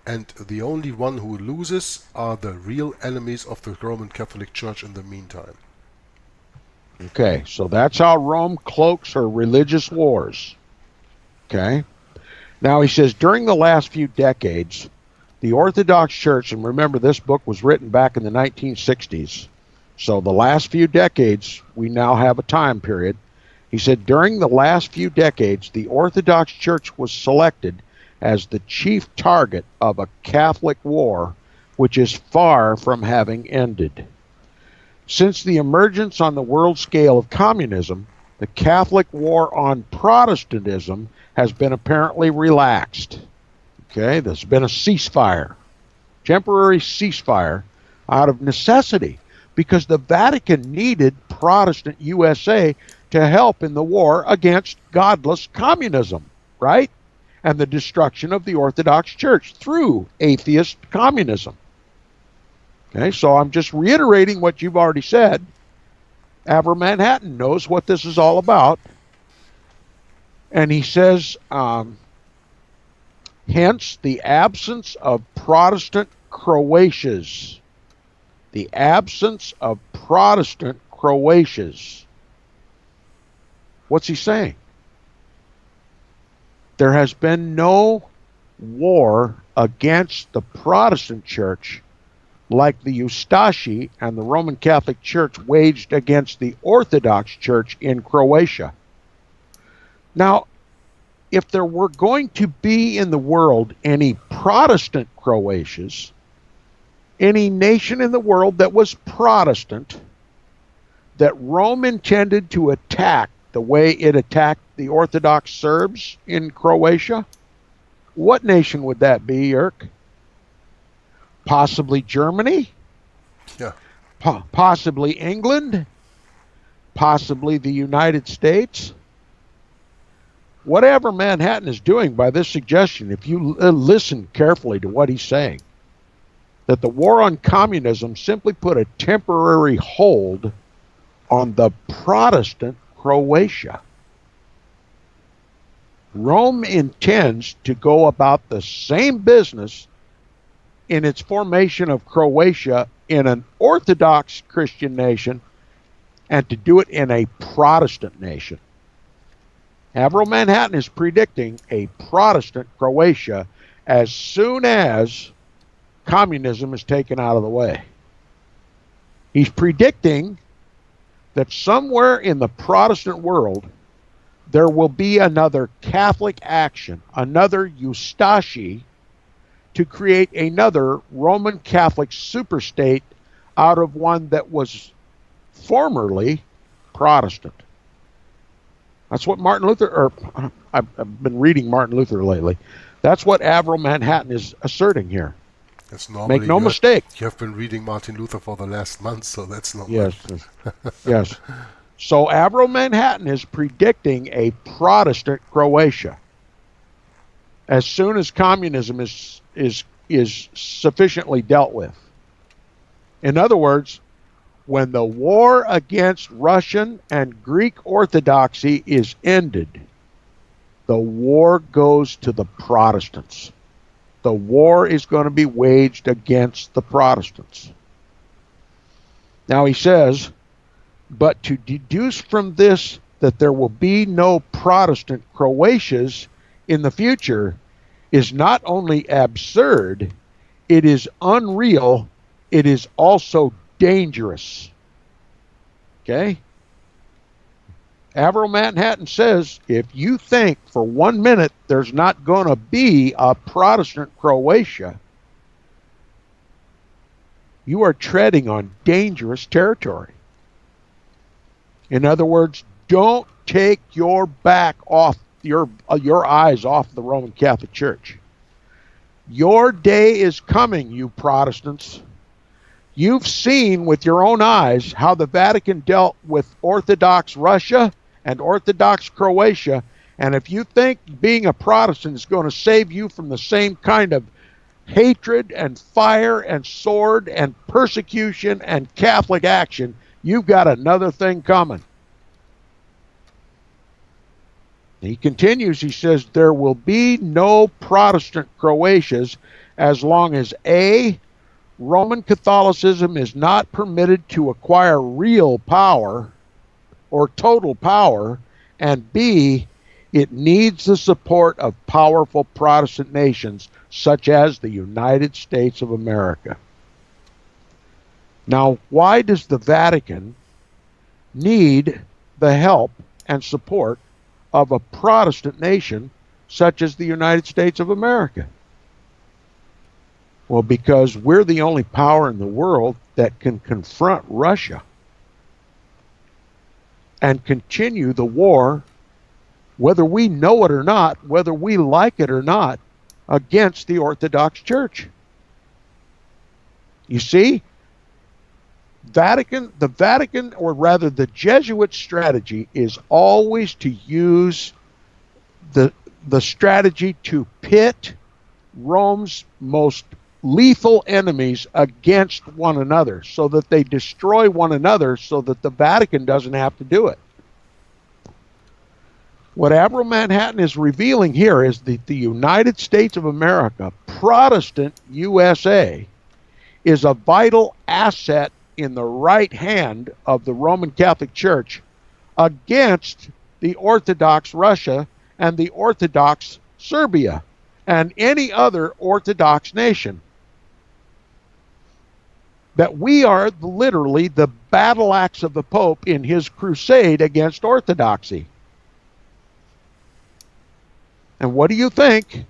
and the only one who loses are the real enemies of the Roman Catholic Church in the meantime. Okay, so that's how Rome cloaks her religious wars. Okay? Now he says, during the last few decades, the Orthodox Church, and remember this book was written back in the 1960s, so the last few decades, we now have a time period. He said, during the last few decades, the Orthodox Church was selected as the chief target of a Catholic war, which is far from having ended. Since the emergence on the world scale of communism, the Catholic war on Protestantism has been apparently relaxed. Okay, there's been a ceasefire, temporary ceasefire, out of necessity, because the Vatican needed Protestant USA to help in the war against godless communism, right? And the destruction of the Orthodox Church through atheist communism. Okay, so I'm just reiterating what you've already said. Avram Manhattan knows what this is all about. And he says, hence the absence of Protestant Croatias. The absence of Protestant Croatias. What's he saying? There has been no war against the Protestant Church like the Ustashi and the Roman Catholic Church waged against the Orthodox Church in Croatia. Now, if there were going to be in the world any Protestant Croatias, any nation in the world that was Protestant, that Rome intended to attack the way it attacked the Orthodox Serbs in Croatia, what nation would that be, Yerk? Possibly Germany? Yeah. Possibly England? Possibly the United States? Whatever Manhattan is doing by this suggestion, if you listen carefully to what he's saying, that the war on communism simply put a temporary hold on the Protestant Croatia. Rome intends to go about the same business in its formation of Croatia in an Orthodox Christian nation and to do it in a Protestant nation. Avro Manhattan is predicting a Protestant Croatia as soon as communism is taken out of the way. He's predicting that somewhere in the Protestant world there will be another Catholic action, another Eustachi, to create another Roman Catholic superstate out of one that was formerly Protestant. That's what Martin Luther, or I've been reading Martin Luther lately. That's what Avro Manhattan is asserting here. That's normally Make no mistake. You have been reading Martin Luther for the last month, so that's not Yes. Yes. So Avro Manhattan is predicting a Protestant Croatia as soon as communism is sufficiently dealt with. In other words, when the war against Russian and Greek Orthodoxy is ended, the war goes to the Protestants. The war is going to be waged against the Protestants. Now he says, but to deduce from this that there will be no Protestant Croatias in the future is not only absurd, it is unreal, it is also dangerous. Okay? Avro Manhattan says, if you think for 1 minute there's not going to be a Protestant Croatia, you are treading on dangerous territory. In other words, don't take your back off, your eyes off the Roman Catholic Church. Your day is coming, you Protestants. You've seen with your own eyes how the Vatican dealt with Orthodox Russia and Orthodox Croatia, and if you think being a Protestant is going to save you from the same kind of hatred and fire and sword and persecution and Catholic action, you've got another thing coming. He continues, he says, there will be no Protestant Croatias as long as A, Roman Catholicism is not permitted to acquire real power or total power, and B, it needs the support of powerful Protestant nations such as the United States of America. Now, why does the Vatican need the help and support of a Protestant nation such as the United States of America? Well, because we're the only power in the world that can confront Russia and continue the war, whether we know it or not, whether we like it or not, against the Orthodox Church. You see, the Vatican, or rather the Jesuit strategy, is always to use the strategy to pit Rome's most lethal enemies against one another so that they destroy one another so that the Vatican doesn't have to do it. What Avro Manhattan is revealing here is that the United States of America, Protestant USA, is a vital asset in the right hand of the Roman Catholic Church against the Orthodox Russia and the Orthodox Serbia and any other Orthodox nation. That we are literally the battle axe of the Pope in his crusade against orthodoxy. And what do you think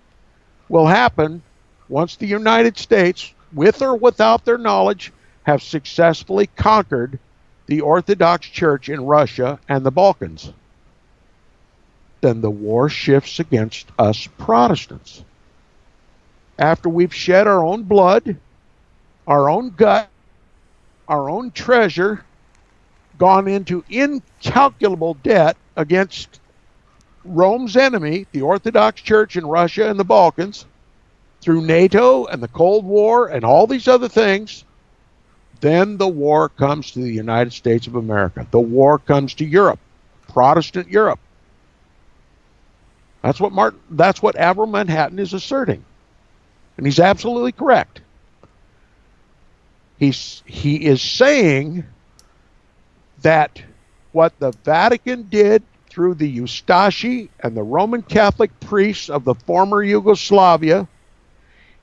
will happen once the United States, with or without their knowledge, have successfully conquered the Orthodox Church in Russia and the Balkans? Then the war shifts against us Protestants. After we've shed our own blood, our own gut, our own treasure, gone into incalculable debt against Rome's enemy, the Orthodox Church in Russia and the Balkans, through NATO and the Cold War and all these other things, then the war comes to the United States of America. The war comes to Europe, Protestant Europe. That's what Avril Manhattan is asserting. And he's absolutely correct. He is saying that what the Vatican did through the Eustachi and the Roman Catholic priests of the former Yugoslavia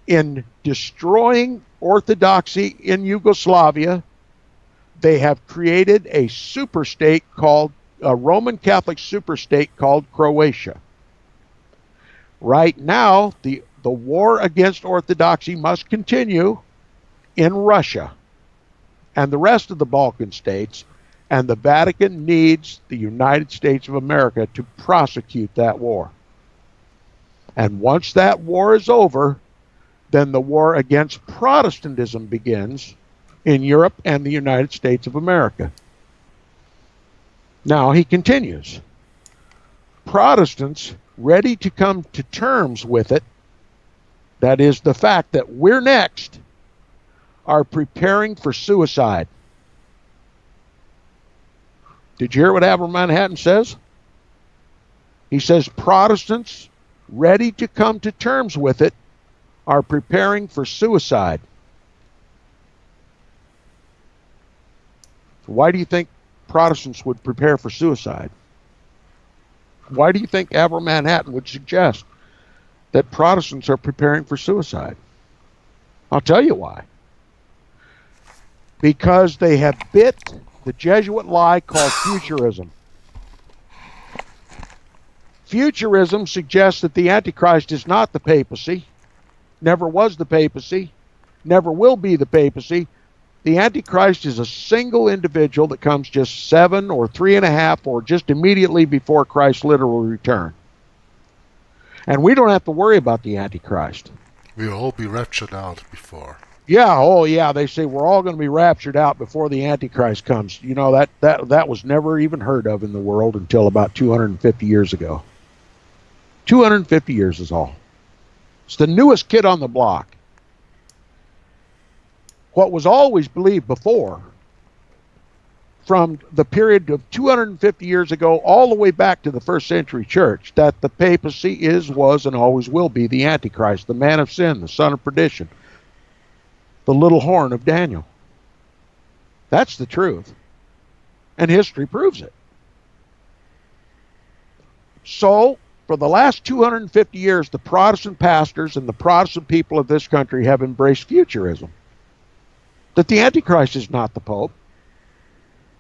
in destroying orthodoxy in Yugoslavia, they have created a superstate called a Roman Catholic superstate called Croatia. Right now, the war against orthodoxy must continue in Russia and the rest of the Balkan states, and the Vatican needs the United States of America to prosecute that war. And once that war is over, then the war against Protestantism begins in Europe and the United States of America. Now he continues. Protestants ready to come to terms with it, that is the fact that we're next, are preparing for suicide. Did you hear what Avril Manhattan says? He says Protestants ready to come to terms with it are preparing for suicide. So why do you think Protestants would prepare for suicide? Why do you think Avril Manhattan would suggest that Protestants are preparing for suicide? I'll tell you why. Because they have bit the Jesuit lie called futurism. Futurism suggests that the Antichrist is not the papacy, never was the papacy, never will be the papacy. The Antichrist is a single individual that comes just 7 or 3.5 or just immediately before Christ's literal return. And we don't have to worry about the Antichrist. We'll all be raptured out before. Yeah, oh yeah, they say we're all going to be raptured out before the Antichrist comes. You know, that was never even heard of in the world until about 250 years ago. 250 years is all. It's the newest kid on the block. What was always believed before, from the period of 250 years ago all the way back to the first century church, that the papacy is, was, and always will be the Antichrist, the man of sin, the son of perdition, the little horn of Daniel. That's the truth. And history proves it. So, for the last 250 years, the Protestant pastors and the Protestant people of this country have embraced futurism. That the Antichrist is not the Pope.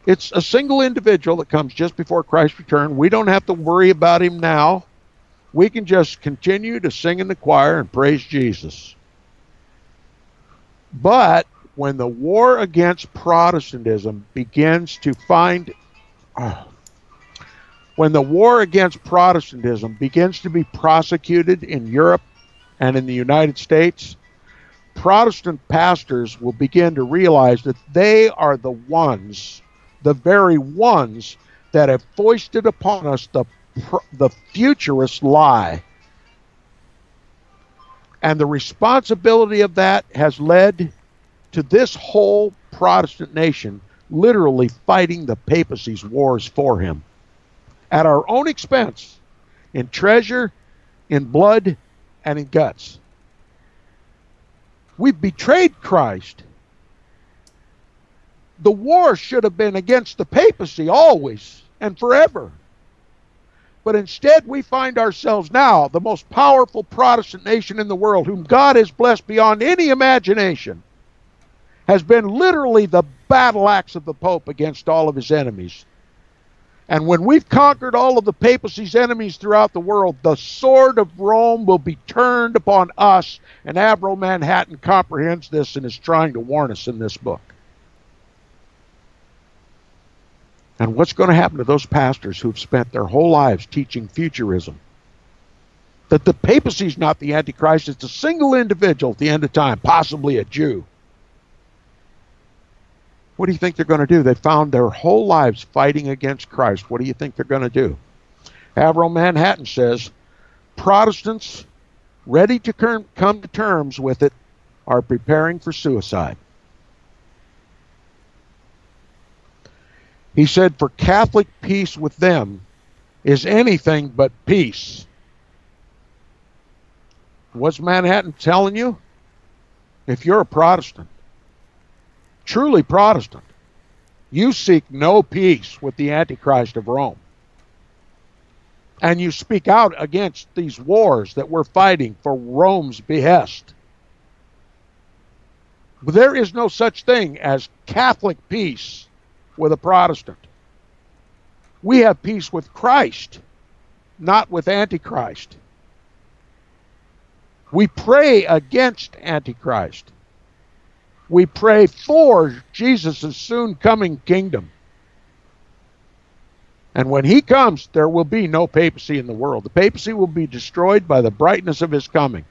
It's a single individual that comes just before Christ's return. We don't have to worry about him now. We can just continue to sing in the choir and praise Jesus. But when the war against Protestantism begins to be prosecuted in Europe and in the United States, Protestant pastors will begin to realize that they are the ones, the very ones, that have foisted upon us the futurist lie. And the responsibility of that has led to this whole Protestant nation literally fighting the papacy's wars for him. At our own expense, in treasure, in blood, and in guts. We've betrayed Christ. The war should have been against the papacy always and forever. But instead we find ourselves now the most powerful Protestant nation in the world, whom God has blessed beyond any imagination, has been literally the battle axe of the Pope against all of his enemies. And when we've conquered all of the papacy's enemies throughout the world, the sword of Rome will be turned upon us. And Avro Manhattan comprehends this and is trying to warn us in this book. And what's going to happen to those pastors who've spent their whole lives teaching futurism? That the papacy is not the Antichrist, it's a single individual at the end of time, possibly a Jew. What do you think they're going to do? They found their whole lives fighting against Christ. What do you think they're going to do? Avro Manhattan says, Protestants ready to come to terms with it are preparing for suicide. He said, for Catholic peace with them is anything but peace. What's Manhattan telling you? If you're a Protestant, truly Protestant, you seek no peace with the Antichrist of Rome. And you speak out against these wars that we're fighting for Rome's behest. But there is no such thing as Catholic peace with a Protestant. We have peace with Christ, not with Antichrist. We pray against Antichrist. We pray for Jesus' soon coming kingdom. And when he comes, there will be no papacy in the world. The papacy will be destroyed by the brightness of his coming.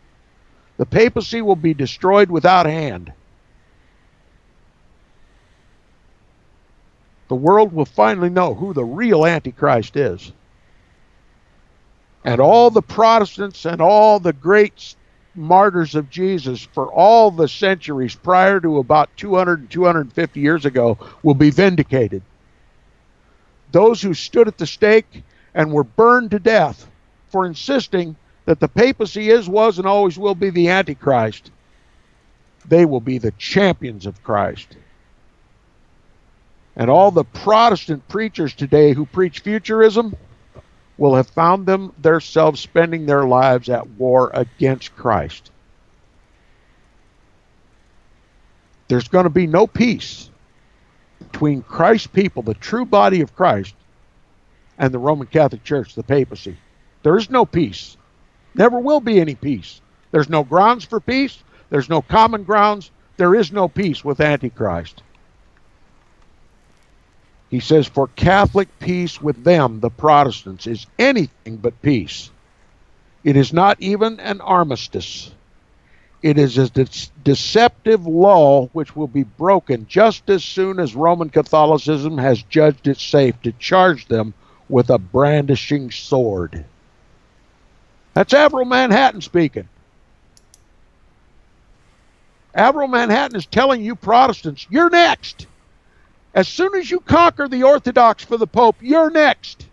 The papacy will be destroyed without hand. The world will finally know who the real Antichrist is. And all the Protestants and all the great martyrs of Jesus for all the centuries prior to about 200 and 250 years ago will be vindicated. Those who stood at the stake and were burned to death for insisting that the papacy is, was, and always will be the Antichrist, they will be the champions of Christ. And all the Protestant preachers today who preach futurism will have found themselves spending their lives at war against Christ. There's going to be no peace between Christ's people, the true body of Christ, and the Roman Catholic Church, the papacy. There is no peace. Never will be any peace. There's no grounds for peace. There's no common grounds. There is no peace with Antichrist. He says, for Catholic peace with them, the Protestants, is anything but peace. It is not even an armistice. It is a deceptive lull which will be broken just as soon as Roman Catholicism has judged it safe to charge them with a brandishing sword. That's Avro Manhattan speaking. Avro Manhattan is telling you Protestants, you're next. As soon as you conquer the Orthodox for the Pope, you're next.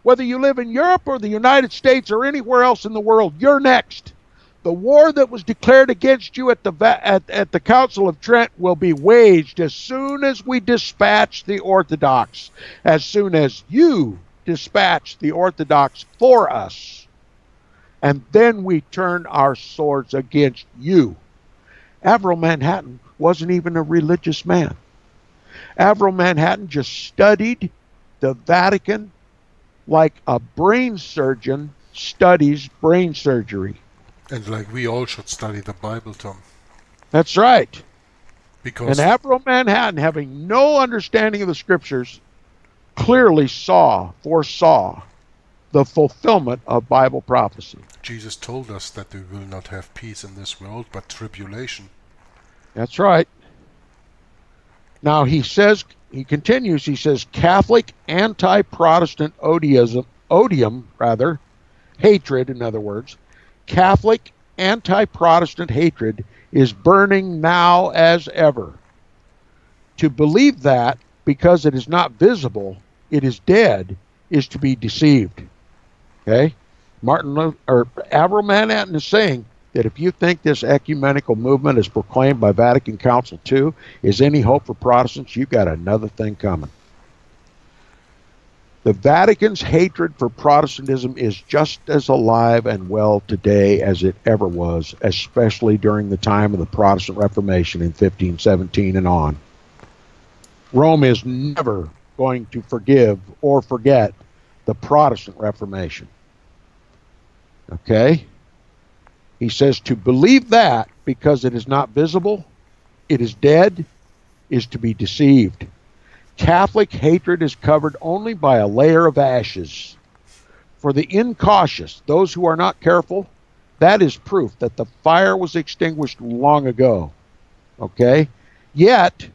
Whether you live in Europe or the United States or anywhere else in the world, you're next. The war that was declared against you at the Council of Trent will be waged as soon as we dispatch the Orthodox, as soon as you dispatch the Orthodox for us. And then we turn our swords against you. Avro Manhattan wasn't even a religious man. Avro Manhattan just studied the Vatican like a brain surgeon studies brain surgery. And like we all should study the Bible, Tom. That's right. Because And Avro Manhattan, having no understanding of the Scriptures, clearly foresaw the fulfillment of Bible prophecy. Jesus told us that we will not have peace in this world, but tribulation. That's right. Now he continues, he says, Catholic anti-Protestant odium, hatred, in other words, Catholic anti-Protestant hatred is burning now as ever. To believe that, because it is not visible, it is dead, is to be deceived. Okay? Avro Manhattan is saying that if you think this ecumenical movement as proclaimed by Vatican Council II is any hope for Protestants, you've got another thing coming. The Vatican's hatred for Protestantism is just as alive and well today as it ever was, especially during the time of the Protestant Reformation in 1517 and on. Rome is never going to forgive or forget the Protestant Reformation. Okay? He says to believe that because it is not visible, it is dead, is to be deceived. Catholic hatred is covered only by a layer of ashes. For the incautious, those who are not careful, that is proof that the fire was extinguished long ago. Okay? Yet,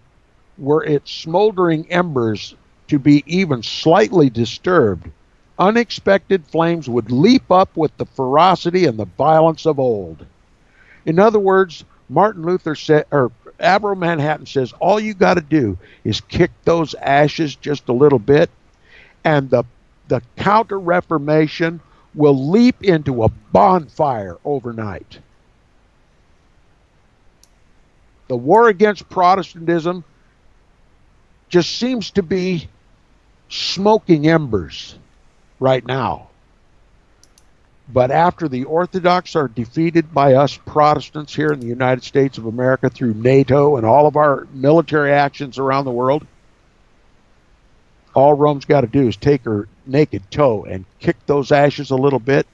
were its smoldering embers to be even slightly disturbed, unexpected flames would leap up with the ferocity and the violence of old. In other words, Martin Luther said, or Avro Manhattan says, all you got to do is kick those ashes just a little bit, and the Counter-Reformation will leap into a bonfire overnight. The war against Protestantism just seems to be smoking embers right now. But after the Orthodox are defeated by us Protestants here in the United States of America through NATO and all of our military actions around the world, all Rome's got to do is take her naked toe and kick those ashes a little bit,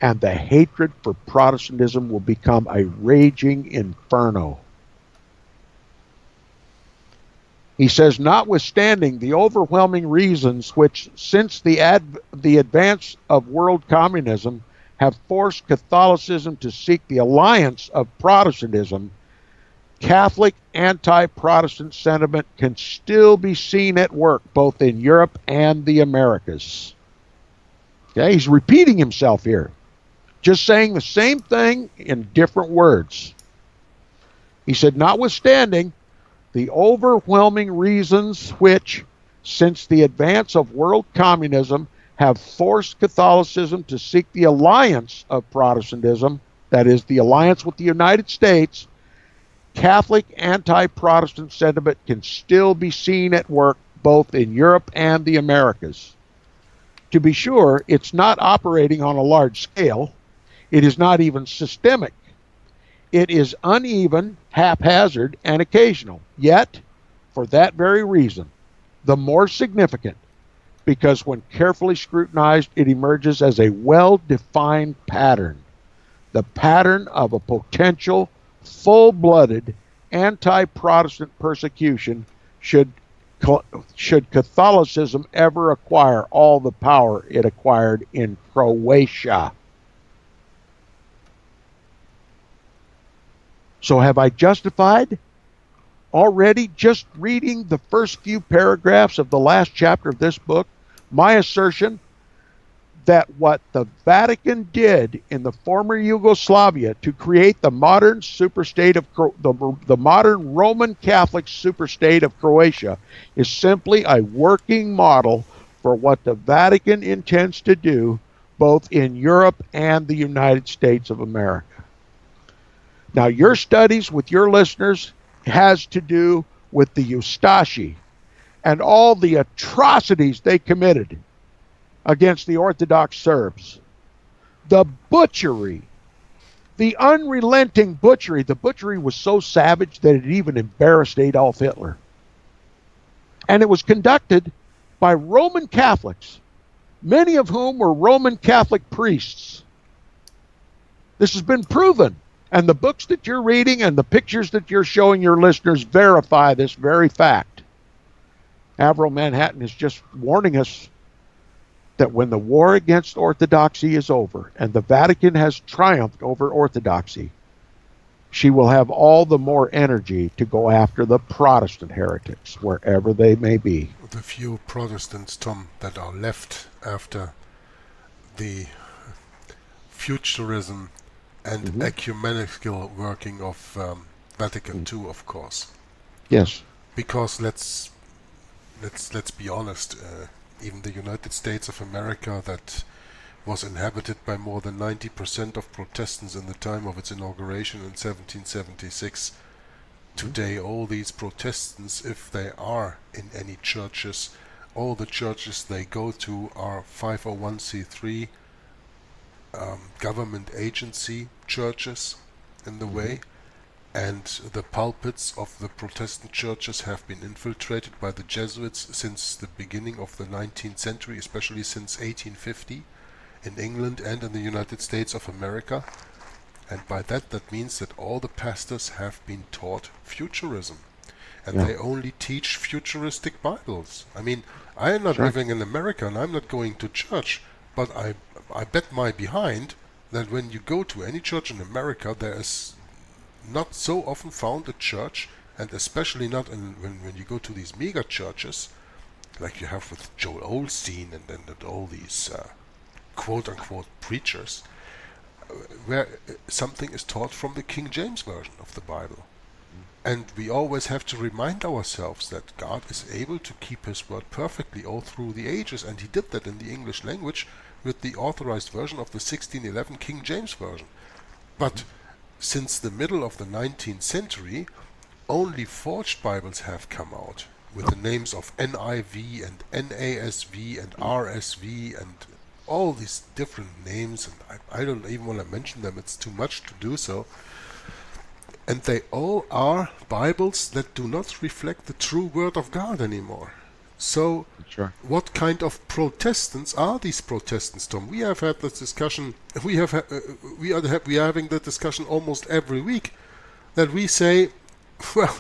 and the hatred for Protestantism will become a raging inferno. He says, notwithstanding the overwhelming reasons which, since the advance of world communism, have forced Catholicism to seek the alliance of Protestantism, Catholic anti-Protestant sentiment can still be seen at work both in Europe and the Americas. Okay, he's repeating himself here, just saying the same thing in different words. He said, notwithstanding the overwhelming reasons which, since the advance of world communism, have forced Catholicism to seek the alliance of Protestantism, that is, the alliance with the United States, Catholic anti-Protestant sentiment can still be seen at work both in Europe and the Americas. To be sure, it's not operating on a large scale. It is not even systemic. It is uneven, haphazard, and occasional. Yet, for that very reason, the more significant, because when carefully scrutinized, it emerges as a well-defined pattern. The pattern of a potential, full-blooded, anti-Protestant persecution should Catholicism ever acquire all the power it acquired in Croatia. So have I justified already, just reading the first few paragraphs of the last chapter of this book, my assertion that what the Vatican did in the former Yugoslavia to create the modern superstate of the modern Roman Catholic superstate of Croatia is simply a working model for what the Vatican intends to do both in Europe and the United States of America. Now, your studies with your listeners has to do with the Ustashi and all the atrocities they committed against the Orthodox Serbs. The butchery, the unrelenting butchery. The butchery was so savage that it even embarrassed Adolf Hitler. And it was conducted by Roman Catholics, many of whom were Roman Catholic priests. This has been proven. And the books that you're reading and the pictures that you're showing your listeners verify this very fact. Avro Manhattan is just warning us that when the war against orthodoxy is over and the Vatican has triumphed over orthodoxy, she will have all the more energy to go after the Protestant heretics, wherever they may be. The few Protestants, Tom, that are left after the futurism and ecumenical working of Vatican II, of course. Yes. Because let's be honest, even the United States of America, that was inhabited by more than 90% of Protestants in the time of its inauguration in 1776. Today, all these Protestants, if they are in any churches, all the churches they go to are 501c3 government agency churches in the way, and the pulpits of the Protestant churches have been infiltrated by the Jesuits since the beginning of the 19th century, especially since 1850 in England and in the United States of America. And by that means that all the pastors have been taught futurism. And they only teach futuristic Bibles. I mean, I am not living in America and I'm not going to church, but I bet my behind that when you go to any church in America, there is not so often found a church, and especially not when you go to these mega churches, like you have with Joel Osteen and all these quote-unquote preachers, where something is taught from the King James Version of the Bible. And we always have to remind ourselves that God is able to keep His word perfectly all through the ages, and He did that in the English language with the authorized version of the 1611 King James Version. But since the middle of the 19th century, only forged Bibles have come out with the names of NIV and NASV and RSV and all these different names, and I don't even want to mention them, it's too much to do so. And they all are Bibles that do not reflect the true Word of God anymore. So, what kind of Protestants are these Protestants, Tom? We have had this discussion. We are having that discussion almost every week. That we say, well,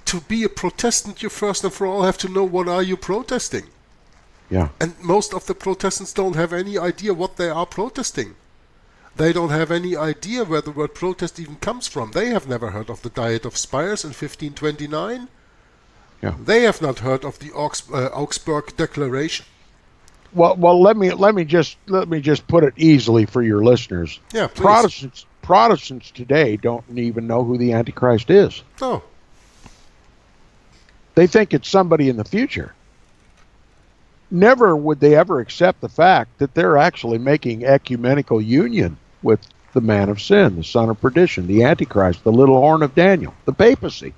to be a Protestant, you first and for all have to know what are you protesting. Yeah. And most of the Protestants don't have any idea what they are protesting. They don't have any idea where the word protest even comes from. They have never heard of the Diet of Spires in 1529. Yeah. They have not heard of the Augsburg Declaration. Well, let me just put it easily for your listeners. Yeah, please. Protestants today don't even know who the Antichrist is. No. They think it's somebody in the future. Never would they ever accept the fact that they're actually making ecumenical union with the man of sin, the son of perdition, the Antichrist, the little horn of Daniel, the papacy.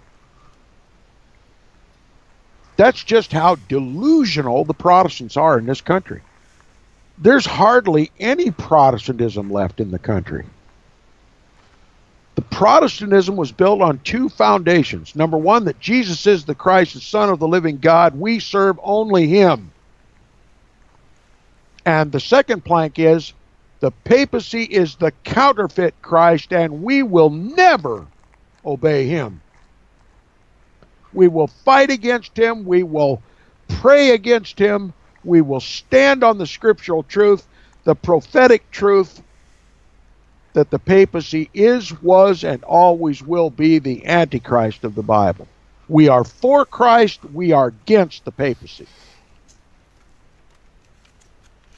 That's just how delusional the Protestants are in this country. There's hardly any Protestantism left in the country. The Protestantism was built on two foundations. Number one, that Jesus is the Christ, the Son of the living God. We serve only Him. And the second plank is the papacy is the counterfeit Christ, and we will never obey Him. We will fight against Him. We will pray against Him. We will stand on the scriptural truth, the prophetic truth, that the papacy is, was, and always will be the Antichrist of the Bible. We are for Christ. We are against the papacy.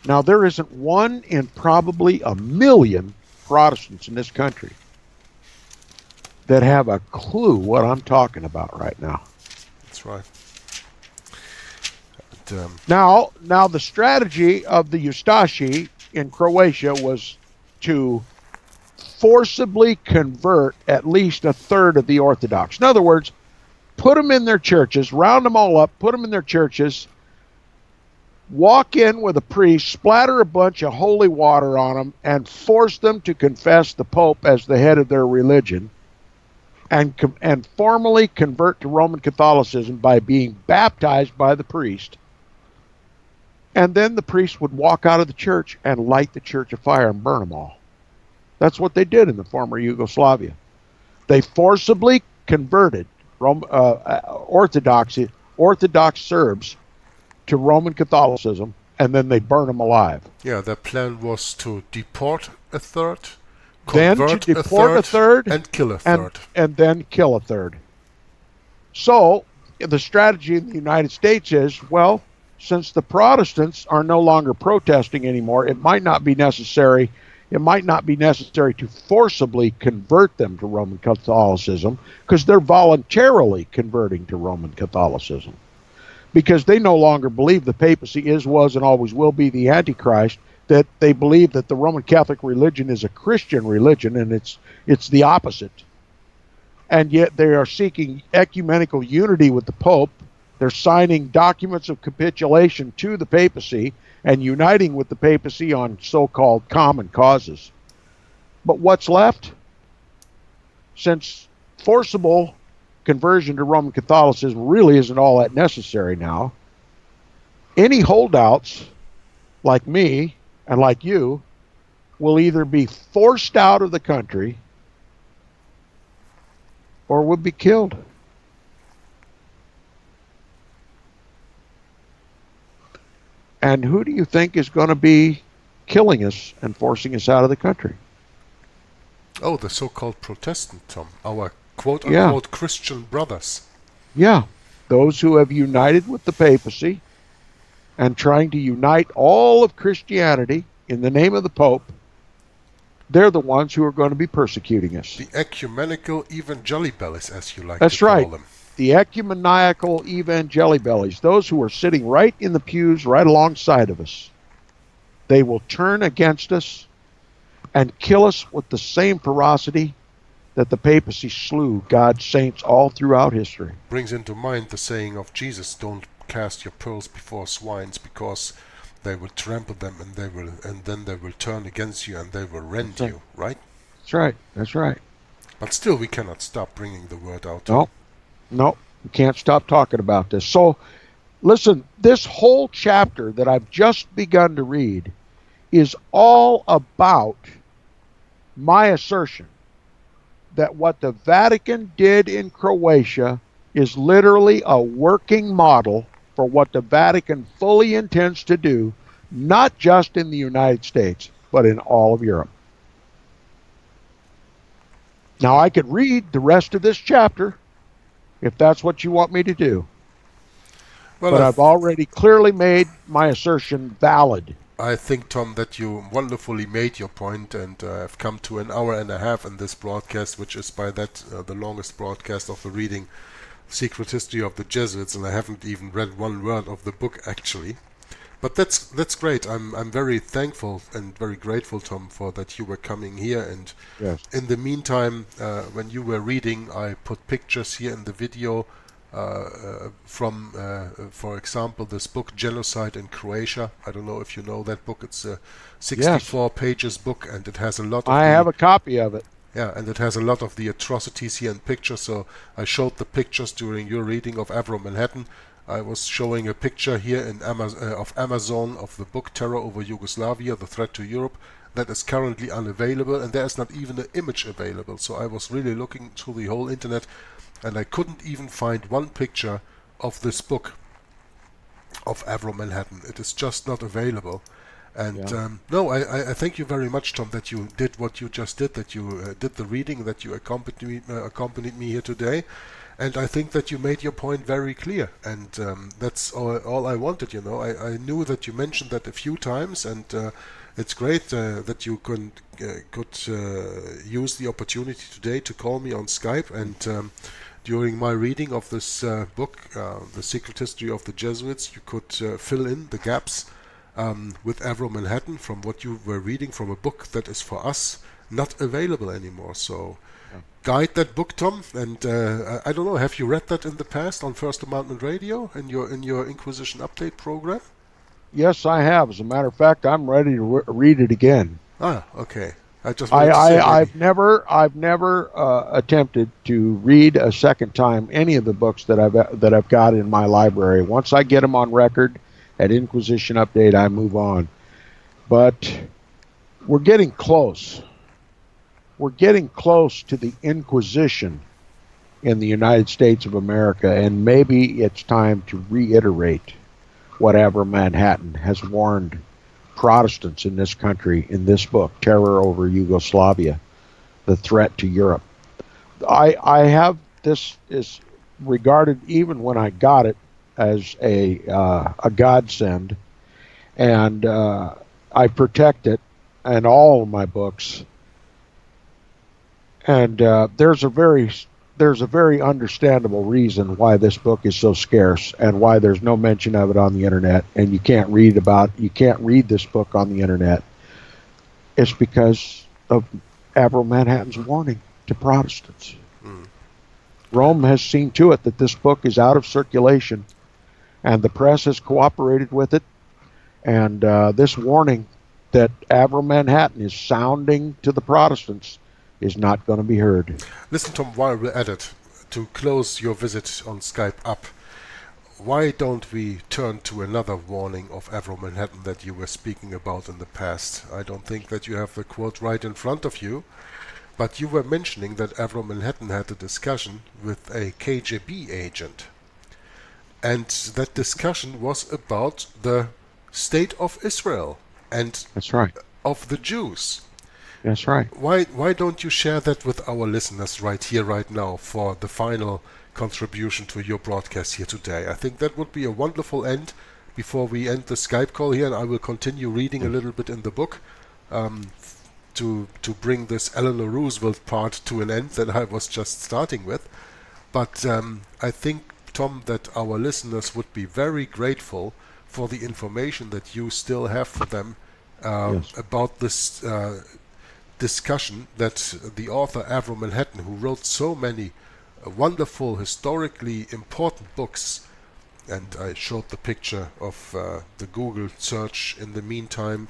Now, there isn't one in probably 1 million Protestants in this country that have a clue what I'm talking about right now. That's right. Now, the strategy of the Ustashi in Croatia was to forcibly convert at least a third of the Orthodox. In other words, put them in their churches, round them all up, put them in their churches, walk in with a priest, splatter a bunch of holy water on them, and force them to confess the Pope as the head of their religion, and formally convert to Roman Catholicism by being baptized by the priest. And then the priest would walk out of the church and light the church afire and burn them all. That's what they did in the former Yugoslavia. They forcibly converted Orthodox Serbs to Roman Catholicism, and then they burn them alive. Yeah, their plan was to deport a third, then to deport a third, and kill a third. And then kill a third. So, the strategy in the United States is, well, since the Protestants are no longer protesting anymore, it might not be necessary to forcibly convert them to Roman Catholicism, because they're voluntarily converting to Roman Catholicism. Because they no longer believe the papacy is, was, and always will be the Antichrist, that they believe that the Roman Catholic religion is a Christian religion, and it's the opposite. And yet they are seeking ecumenical unity with the Pope. They're signing documents of capitulation to the papacy and uniting with the papacy on so-called common causes. But what's left? since forcible conversion to Roman Catholicism really isn't all that necessary now, any holdouts like me and like you will either be forced out of the country or will be killed. And who do you think is going to be killing us and forcing us out of the country? Oh, the so-called Protestant, Tom. Our quote-unquote Christian brothers. Yeah. Those who have united with the papacy and trying to unite all of Christianity in the name of the Pope, they're the ones who are going to be persecuting us. The ecumenical evangelibellies, as you like That's to call right. them. The ecumenical evangelibellies, those who are sitting right in the pews right alongside of us. They will turn against us and kill us with the same ferocity that the papacy slew God's saints all throughout history. Brings into mind the saying of Jesus, don't cast your pearls before swines, because they will trample them and then they will turn against you and they will rend you, right? That's right. That's right. But still we cannot stop bringing the word out. No, we can't stop talking about this. So, listen, this whole chapter that I've just begun to read is all about my assertion that what the Vatican did in Croatia is literally a working model for what the Vatican fully intends to do, not just in the United States, but in all of Europe. Now, I could read the rest of this chapter if that's what you want me to do. Well, but I've already clearly made my assertion valid. I think, Tom, that you wonderfully made your point, and I've come to an hour and a half in this broadcast, which is by that the longest broadcast of the reading Secret History of the Jesuits, and I haven't even read one word of the book actually. But that's great. I'm very thankful and very grateful, Tom, for that you were coming here. And yes. In the meantime, when you were reading, I put pictures here in the video from, for example, this book, Genocide in Croatia. I don't know if you know that book. It's a 64 pages book, and it has a lot of... I have a copy of it. Yeah, and it has a lot of the atrocities here in pictures. So I showed the pictures during your reading of Avro Manhattan. I was showing a picture here in of Amazon of the book Terror over Yugoslavia, The Threat to Europe, that is currently unavailable, and there is not even an image available. So I was really looking through the whole internet, and I couldn't even find one picture of this book of Avro Manhattan. It is just not available. And no, I thank you very much, Tom, that you did what you just did, that you did the reading, that you accompanied me here today. And I think that you made your point very clear, and that's all I wanted. I knew that you mentioned that a few times, and it's great that you could use the opportunity today to call me on Skype. And during my reading of this book, The Secret History of the Jesuits, you could fill in the gaps with Avro Manhattan from what you were reading from a book that is for us not available anymore. So guide that book, Tom, and I don't know, have you read that in the past on First Amendment Radio in your Inquisition Update program? Yes, I have. As a matter of fact, I'm ready to read it again. Ah, okay. I've never attempted to read a second time any of the books that I've got in my library. Once I get them on record at Inquisition Update, I move on. But we're getting close. We're getting close to the Inquisition in the United States of America, and maybe it's time to reiterate what Avro Manhattan has warned Protestants in this country in this book, Terror over Yugoslavia, The Threat to Europe. I have this is regarded, even when I got it, as a godsend, and I protect it in all of my books. And there's a very understandable reason why this book is so scarce and why there's no mention of it on the internet, and you can't read this book on the internet. It's because of Avro Manhattan's warning to Protestants. Rome has seen to it that this book is out of circulation, and the press has cooperated with it. And this warning that Avro Manhattan is sounding to the Protestants is not going to be heard. Listen, Tom, while we're at it, to close your visit on Skype up, why don't we turn to another warning of Avro Manhattan that you were speaking about in the past? I don't think that you have the quote right in front of you, but you were mentioning that Avro Manhattan had a discussion with a KGB agent. And that discussion was about the state of Israel and That's right. of the Jews. That's right. Why don't you share that with our listeners right here, right now, for the final contribution to your broadcast here today? I think that would be a wonderful end before we end the Skype call here, and I will continue reading a little bit in the book to bring this Eleanor Roosevelt part to an end that I was just starting with. But I think, Tom, that our listeners would be very grateful for the information that you still have for them Yes. about this discussion that the author Avro Manhattan, who wrote so many wonderful, historically important books, and I showed the picture of the Google search in the meantime.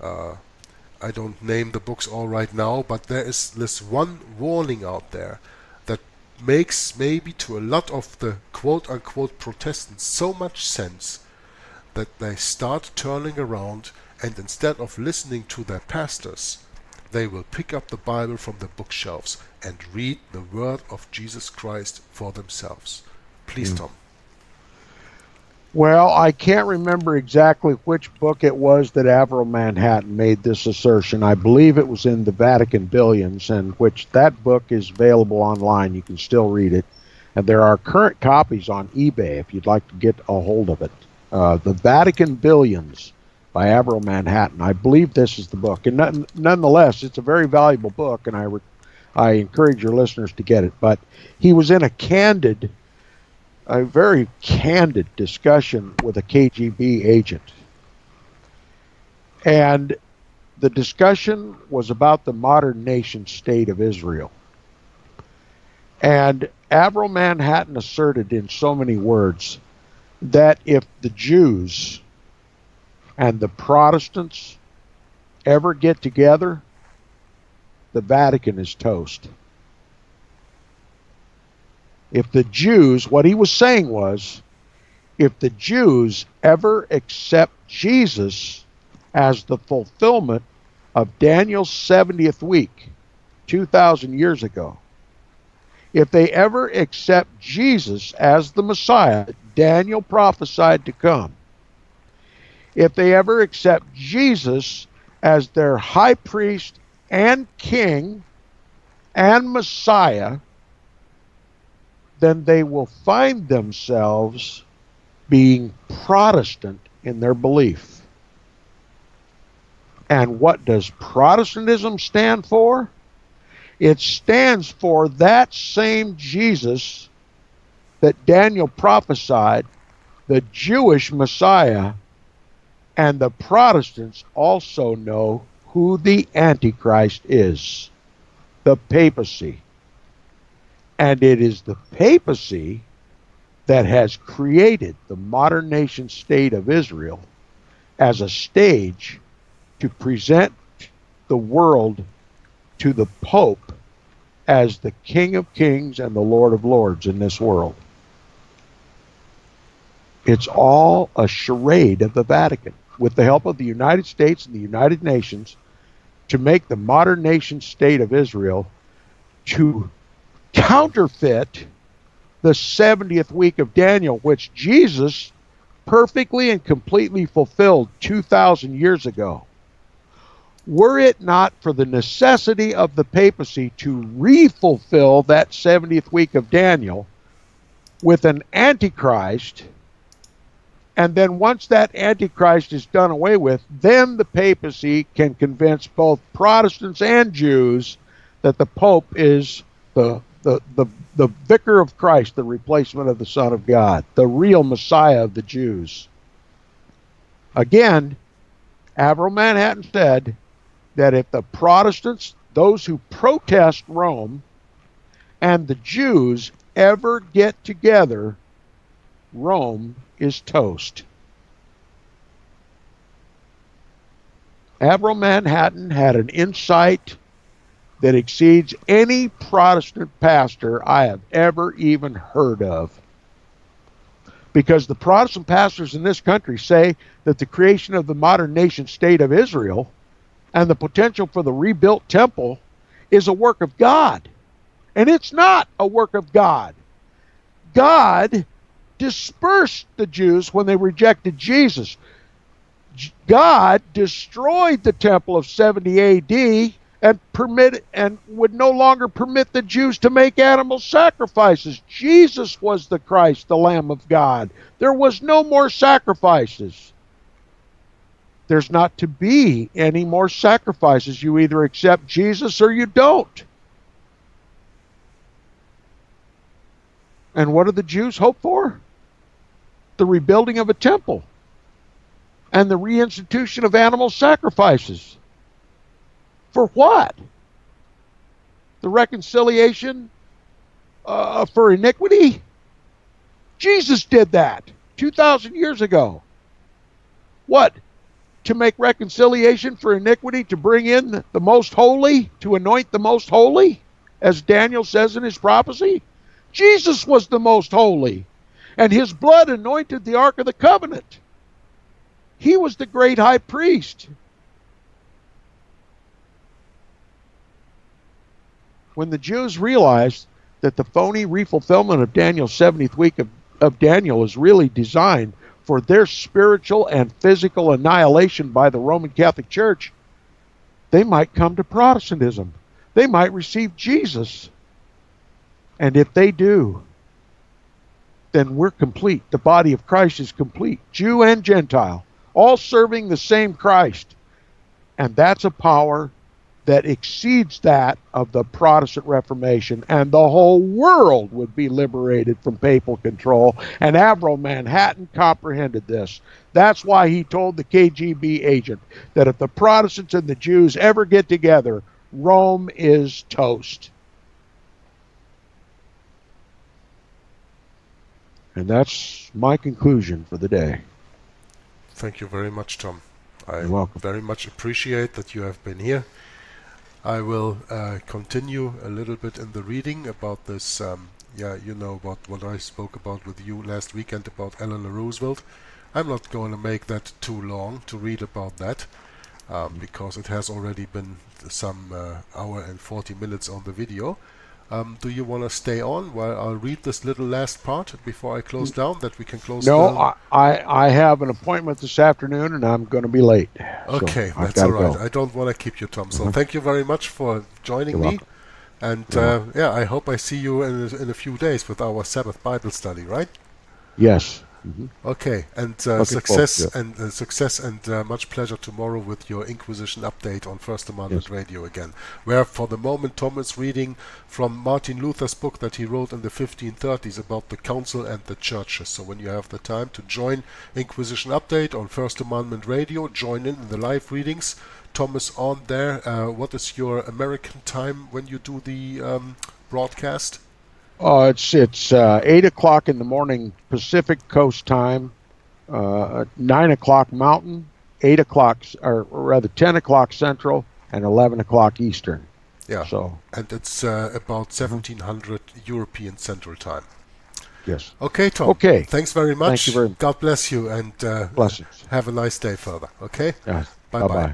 I don't name the books all right now, but there is this one warning out there that makes maybe to a lot of the quote-unquote Protestants so much sense that they start turning around, and instead of listening to their pastors, they will pick up the Bible from the bookshelves and read the word of Jesus Christ for themselves. Please, Tom. Well, I can't remember exactly which book it was that Avro Manhattan made this assertion. I believe it was in the Vatican Billions, and which that book is available online. You can still read it. And there are current copies on eBay if you'd like to get a hold of it. The Vatican Billions by Avro Manhattan. I believe this is the book. And nonetheless, it's a very valuable book, and I encourage your listeners to get it. But he was in a very candid discussion with a KGB agent. And the discussion was about the modern nation state of Israel. And Avro Manhattan asserted in so many words that if the Jews and the Protestants ever get together, the Vatican is toast. If the Jews, what he was saying was, if the Jews ever accept Jesus as the fulfillment of Daniel's 70th week, 2,000 years ago, if they ever accept Jesus as the Messiah that Daniel prophesied to come, if they ever accept Jesus as their high priest and king and Messiah, then they will find themselves being Protestant in their belief. And what does Protestantism stand for? It stands for that same Jesus that Daniel prophesied, the Jewish Messiah, and the Protestants also know who the Antichrist is, the papacy. And it is the papacy that has created the modern nation state of Israel as a stage to present the world to the Pope as the King of Kings and the Lord of Lords in this world. It's all a charade of the Vatican, with the help of the United States and the United Nations, to make the modern nation state of Israel to counterfeit the 70th week of Daniel, which Jesus perfectly and completely fulfilled 2,000 years ago. Were it not for the necessity of the papacy to re-fulfill that 70th week of Daniel with an Antichrist, and then once that Antichrist is done away with, then the papacy can convince both Protestants and Jews that the Pope is the vicar of Christ, the replacement of the Son of God, the real Messiah of the Jews. Again, Avro Manhattan said that if the Protestants, those who protest Rome, and the Jews ever get together, Rome is toast. Avro Manhattan had an insight that exceeds any Protestant pastor I have ever even heard of. Because the Protestant pastors in this country say that the creation of the modern nation state of Israel and the potential for the rebuilt temple is a work of God. And it's not a work of God. God dispersed the Jews when they rejected Jesus. God destroyed the temple of 70 AD and would no longer permit the Jews to make animal sacrifices. Jesus was the Christ, the Lamb of God. There was no more sacrifices. There's not to be any more sacrifices. You either accept Jesus or you don't. And what do the Jews hope for? The rebuilding of a temple and the reinstitution of animal sacrifices. For what? The reconciliation for iniquity? Jesus did that 2,000 years ago. What? To make reconciliation for iniquity, to bring in the most holy, to anoint the most holy, as Daniel says in his prophecy? Jesus was the most holy, and his blood anointed the Ark of the Covenant. He was the great high priest. When the Jews realized that the phony refulfillment of Daniel's 70th week of Daniel is really designed for their spiritual and physical annihilation by the Roman Catholic Church, they might come to Protestantism. They might receive Jesus. And if they do, then we're complete. The body of Christ is complete. Jew and Gentile, all serving the same Christ. And that's a power that exceeds that of the Protestant Reformation, and the whole world would be liberated from papal control. And Avro Manhattan comprehended this. That's why he told the KGB agent that if the Protestants and the Jews ever get together, Rome is toast. And that's my conclusion for the day. Thank you very much, Tom. I You're welcome. very much appreciate that you have been here. I will continue a little bit in the reading about this, about what I spoke about with you last weekend about Eleanor Roosevelt. I'm not going to make that too long to read about that, because it has already been some hour and 40 minutes on the video. Do you want to stay on while I'll read this little last part before I close down, that we can close down? No, I have an appointment this afternoon, and I'm going to be late. Okay, so that's all right. Go. I don't want to keep you, Tom. So thank you very much for joining me. Welcome. And I hope I see you in a few days with our Sabbath Bible study, right? Yes. Mm-hmm. Okay, and success and much pleasure tomorrow with your Inquisition update on First Amendment Radio again, where for the moment Tom is reading from Martin Luther's book that he wrote in the 1530s about the council and the churches. So when you have the time to join Inquisition update on First Amendment Radio, join in the live readings. Tom is on there. What is your American time when you do the broadcast? It's 8 o'clock in the morning Pacific Coast time, 9 o'clock Mountain, 8 o'clock, or rather 10 o'clock Central, and 11 o'clock Eastern. Yeah. So, and it's about 1700 European Central Time. Yes. Okay, Tom. Okay. Thanks very much. Thank you very much. God bless you, and blessings. Have a nice day further. Okay. Yeah. Bye-bye.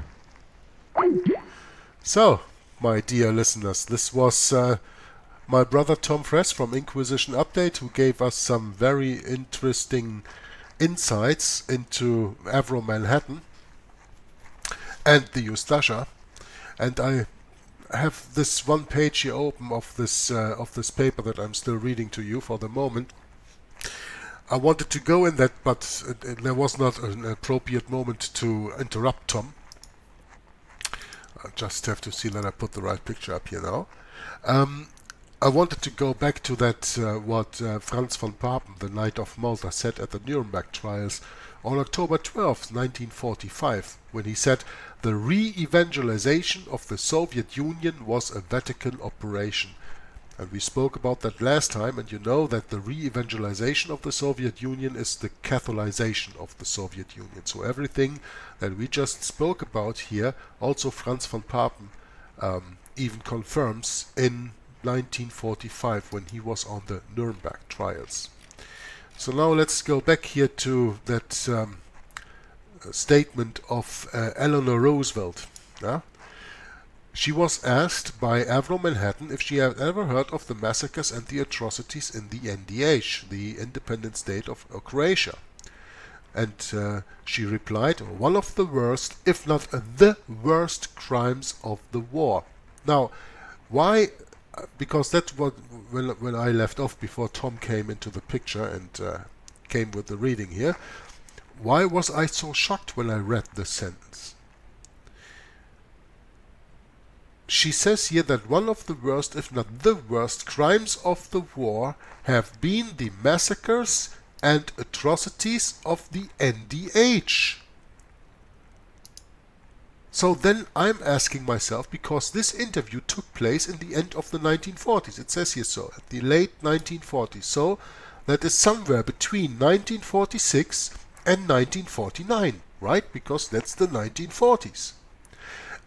So, my dear listeners, this was my brother Tom Fress from Inquisition Update, who gave us some very interesting insights into Avro Manhattan and the Ustasha. And I have this one page here open of this paper that I'm still reading to you for the moment. I wanted to go in that, but there was not an appropriate moment to interrupt Tom. I just have to see that I put the right picture up here now. I wanted to go back to that what Franz von Papen, the Knight of Malta, said at the Nuremberg trials on October 12, 1945, when he said the re-evangelization of the Soviet Union was a Vatican operation. And we spoke about that last time, and you know that the re-evangelization of the Soviet Union is the Catholicization of the Soviet Union. So everything that we just spoke about here, also Franz von Papen even confirms in 1945 when he was on the Nuremberg trials. So now let's go back here to that statement of Eleanor Roosevelt. Yeah? She was asked by Avro Manhattan if she had ever heard of the massacres and the atrocities in the NDH, the independent state of Croatia. And she replied, one of the worst, if not the worst crimes of the war. Now, why? Because that's what, when I left off before Tom came into the picture and came with the reading here, why was I so shocked when I read this sentence? She says here that one of the worst, if not the worst, crimes of the war have been the massacres and atrocities of the NDH. So then I'm asking myself, because this interview took place in the end of the 1940s, it says here so, at the late 1940s, so that is somewhere between 1946 and 1949, right? Because that's the 1940s.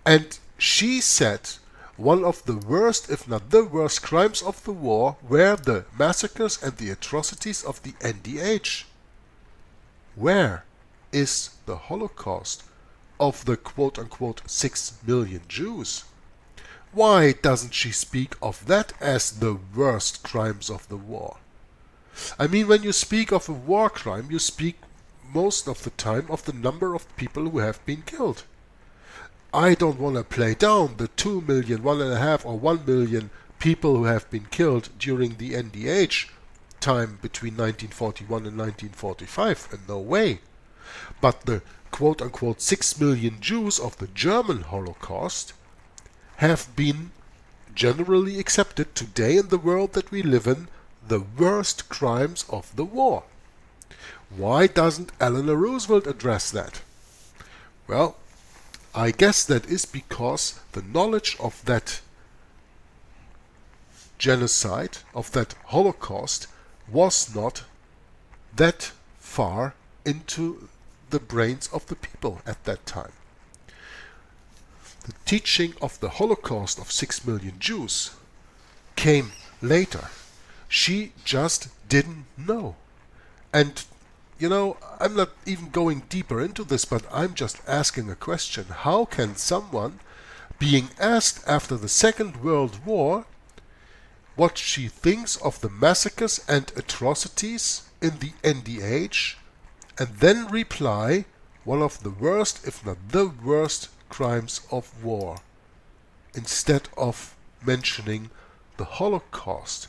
And she said one of the worst, if not the worst, crimes of the war were the massacres and the atrocities of the NDH. Where is the Holocaust of the quote-unquote 6 million Jews? Why doesn't she speak of that as the worst crimes of the war? I mean, when you speak of a war crime, you speak most of the time of the number of people who have been killed. I don't want to play down the 2 million, 1.5 or 1 million people who have been killed during the NDH time between 1941 and 1945, and no way. But the quote-unquote 6 million Jews of the German Holocaust have been generally accepted today in the world that we live in the worst crimes of the war. Why doesn't Eleanor Roosevelt address that? Well, I guess that is because the knowledge of that genocide, of that Holocaust, was not that far into the brains of the people at that time. The teaching of the Holocaust of 6 million Jews came later. She just didn't know. And you know, I'm not even going deeper into this, but I'm just asking a question. How can someone, being asked after the Second World War what she thinks of the massacres and atrocities in the NDH, and then reply one of the worst, if not the worst, crimes of war, instead of mentioning the Holocaust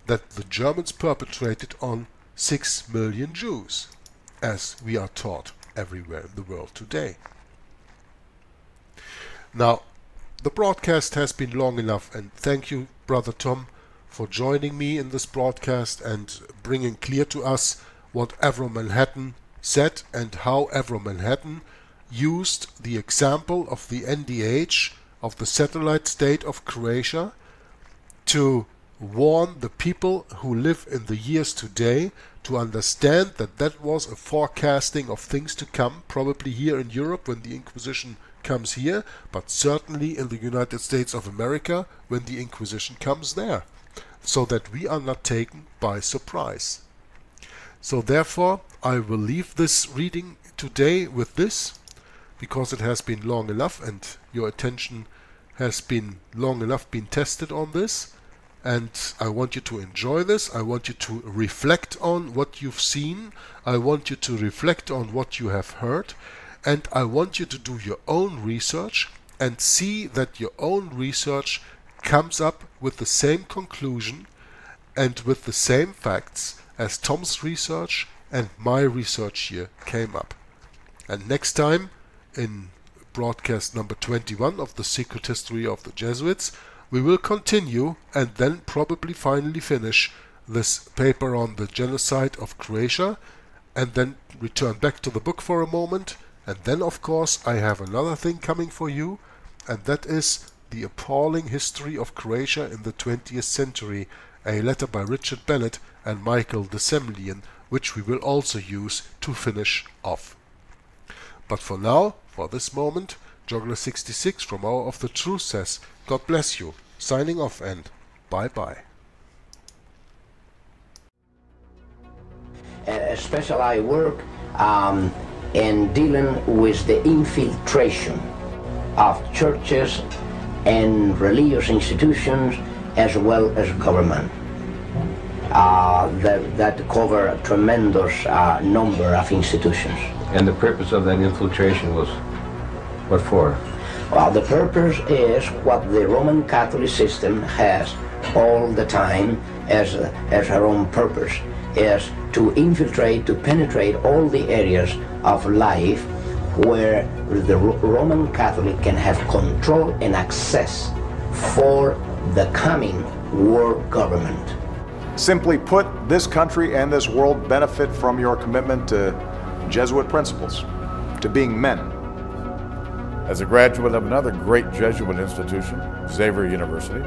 that the Germans perpetrated on 6 million Jews, as we are taught everywhere in the world today. Now, the broadcast has been long enough, and thank you, Brother Tom, for joining me in this broadcast and bringing clear to us what Avro Manhattan said and how Avro Manhattan used the example of the NDH, of the satellite state of Croatia, to warn the people who live in the years today to understand that that was a forecasting of things to come, probably here in Europe when the Inquisition comes here, but certainly in the United States of America when the Inquisition comes there, so that we are not taken by surprise. So therefore, I will leave this reading today with this, because it has been long enough and your attention has been long enough been tested on this. And I want you to enjoy this. I want you to reflect on what you've seen. I want you to reflect on what you have heard. And I want you to do your own research and see that your own research comes up with the same conclusion and with the same facts as Tom's research and my research here came up. And next time, in broadcast number 21 of the Secret History of the Jesuits, we will continue and then probably finally finish this paper on the genocide of Croatia, and then return back to the book for a moment. And then, of course, I have another thing coming for you, and that is the appalling history of Croatia in the 20th century, a letter by Richard Bennett and Michael de Semlien, which we will also use to finish off. But for now, for this moment, Joggler66 from Hour of the Truth says, God bless you. Signing off and bye-bye. Especially I work in dealing with the infiltration of churches and religious institutions as well as government. That cover a tremendous number of institutions. And the purpose of that infiltration was what for? Well, the purpose is what the Roman Catholic system has all the time as her own purpose, is to infiltrate, to penetrate all the areas of life where the Roman Catholic can have control and access for the coming world government. Simply put, this country and this world benefit from your commitment to Jesuit principles, to being men. As a graduate of another great Jesuit institution, Xavier University,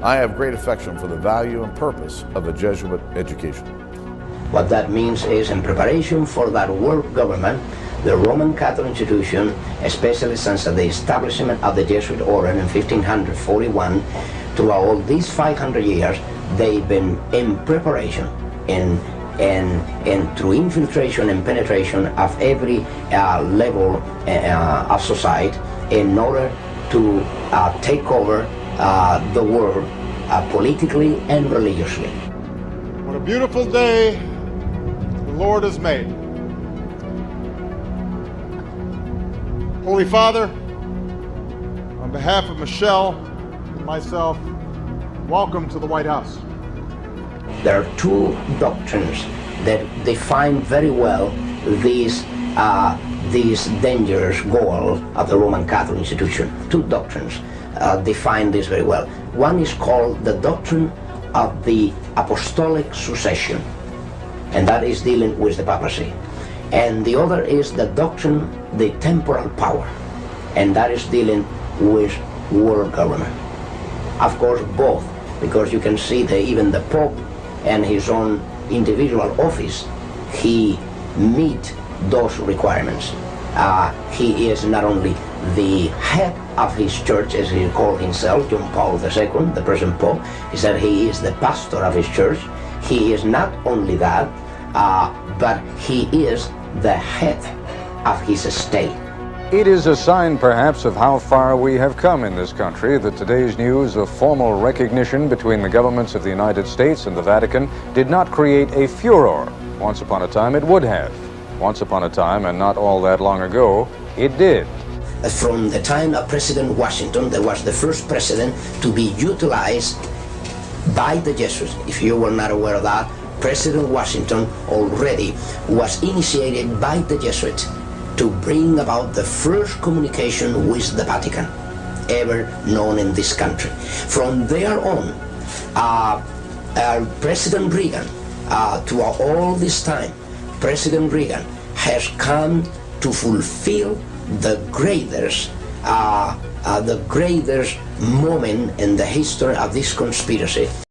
I have great affection for the value and purpose of a Jesuit education. What that means is, in preparation for that world government, the Roman Catholic institution, especially since the establishment of the Jesuit order in 1541, throughout all these 500 years, they've been in preparation and through infiltration and penetration of every level of society in order to take over the world politically and religiously. What a beautiful day the Lord has made. Holy Father, on behalf of Michelle and myself, welcome to the White House. There are two doctrines that define very well these dangerous goals of the Roman Catholic institution. Two doctrines define this very well. One is called the doctrine of the apostolic succession, and that is dealing with the papacy. And the other is the doctrine, the temporal power, and that is dealing with world government. Of course, both, because you can see that even the Pope and his own individual office, he meet those requirements. He is not only the head of his church, as he called himself, John Paul II, the present Pope. He said he is the pastor of his church. He is not only that, but he is the head of his state. It is a sign, perhaps, of how far we have come in this country that today's news of formal recognition between the governments of the United States and the Vatican did not create a furor. Once upon a time, it would have. Once upon a time, and not all that long ago, it did. From the time of President Washington, there was the first president to be utilized by the Jesuits. If you were not aware of that, President Washington already was initiated by the Jesuits to bring about the first communication with the Vatican ever known in this country. From there on, President Reagan, throughout all this time, President Reagan has come to fulfill the greatest moment in the history of this conspiracy.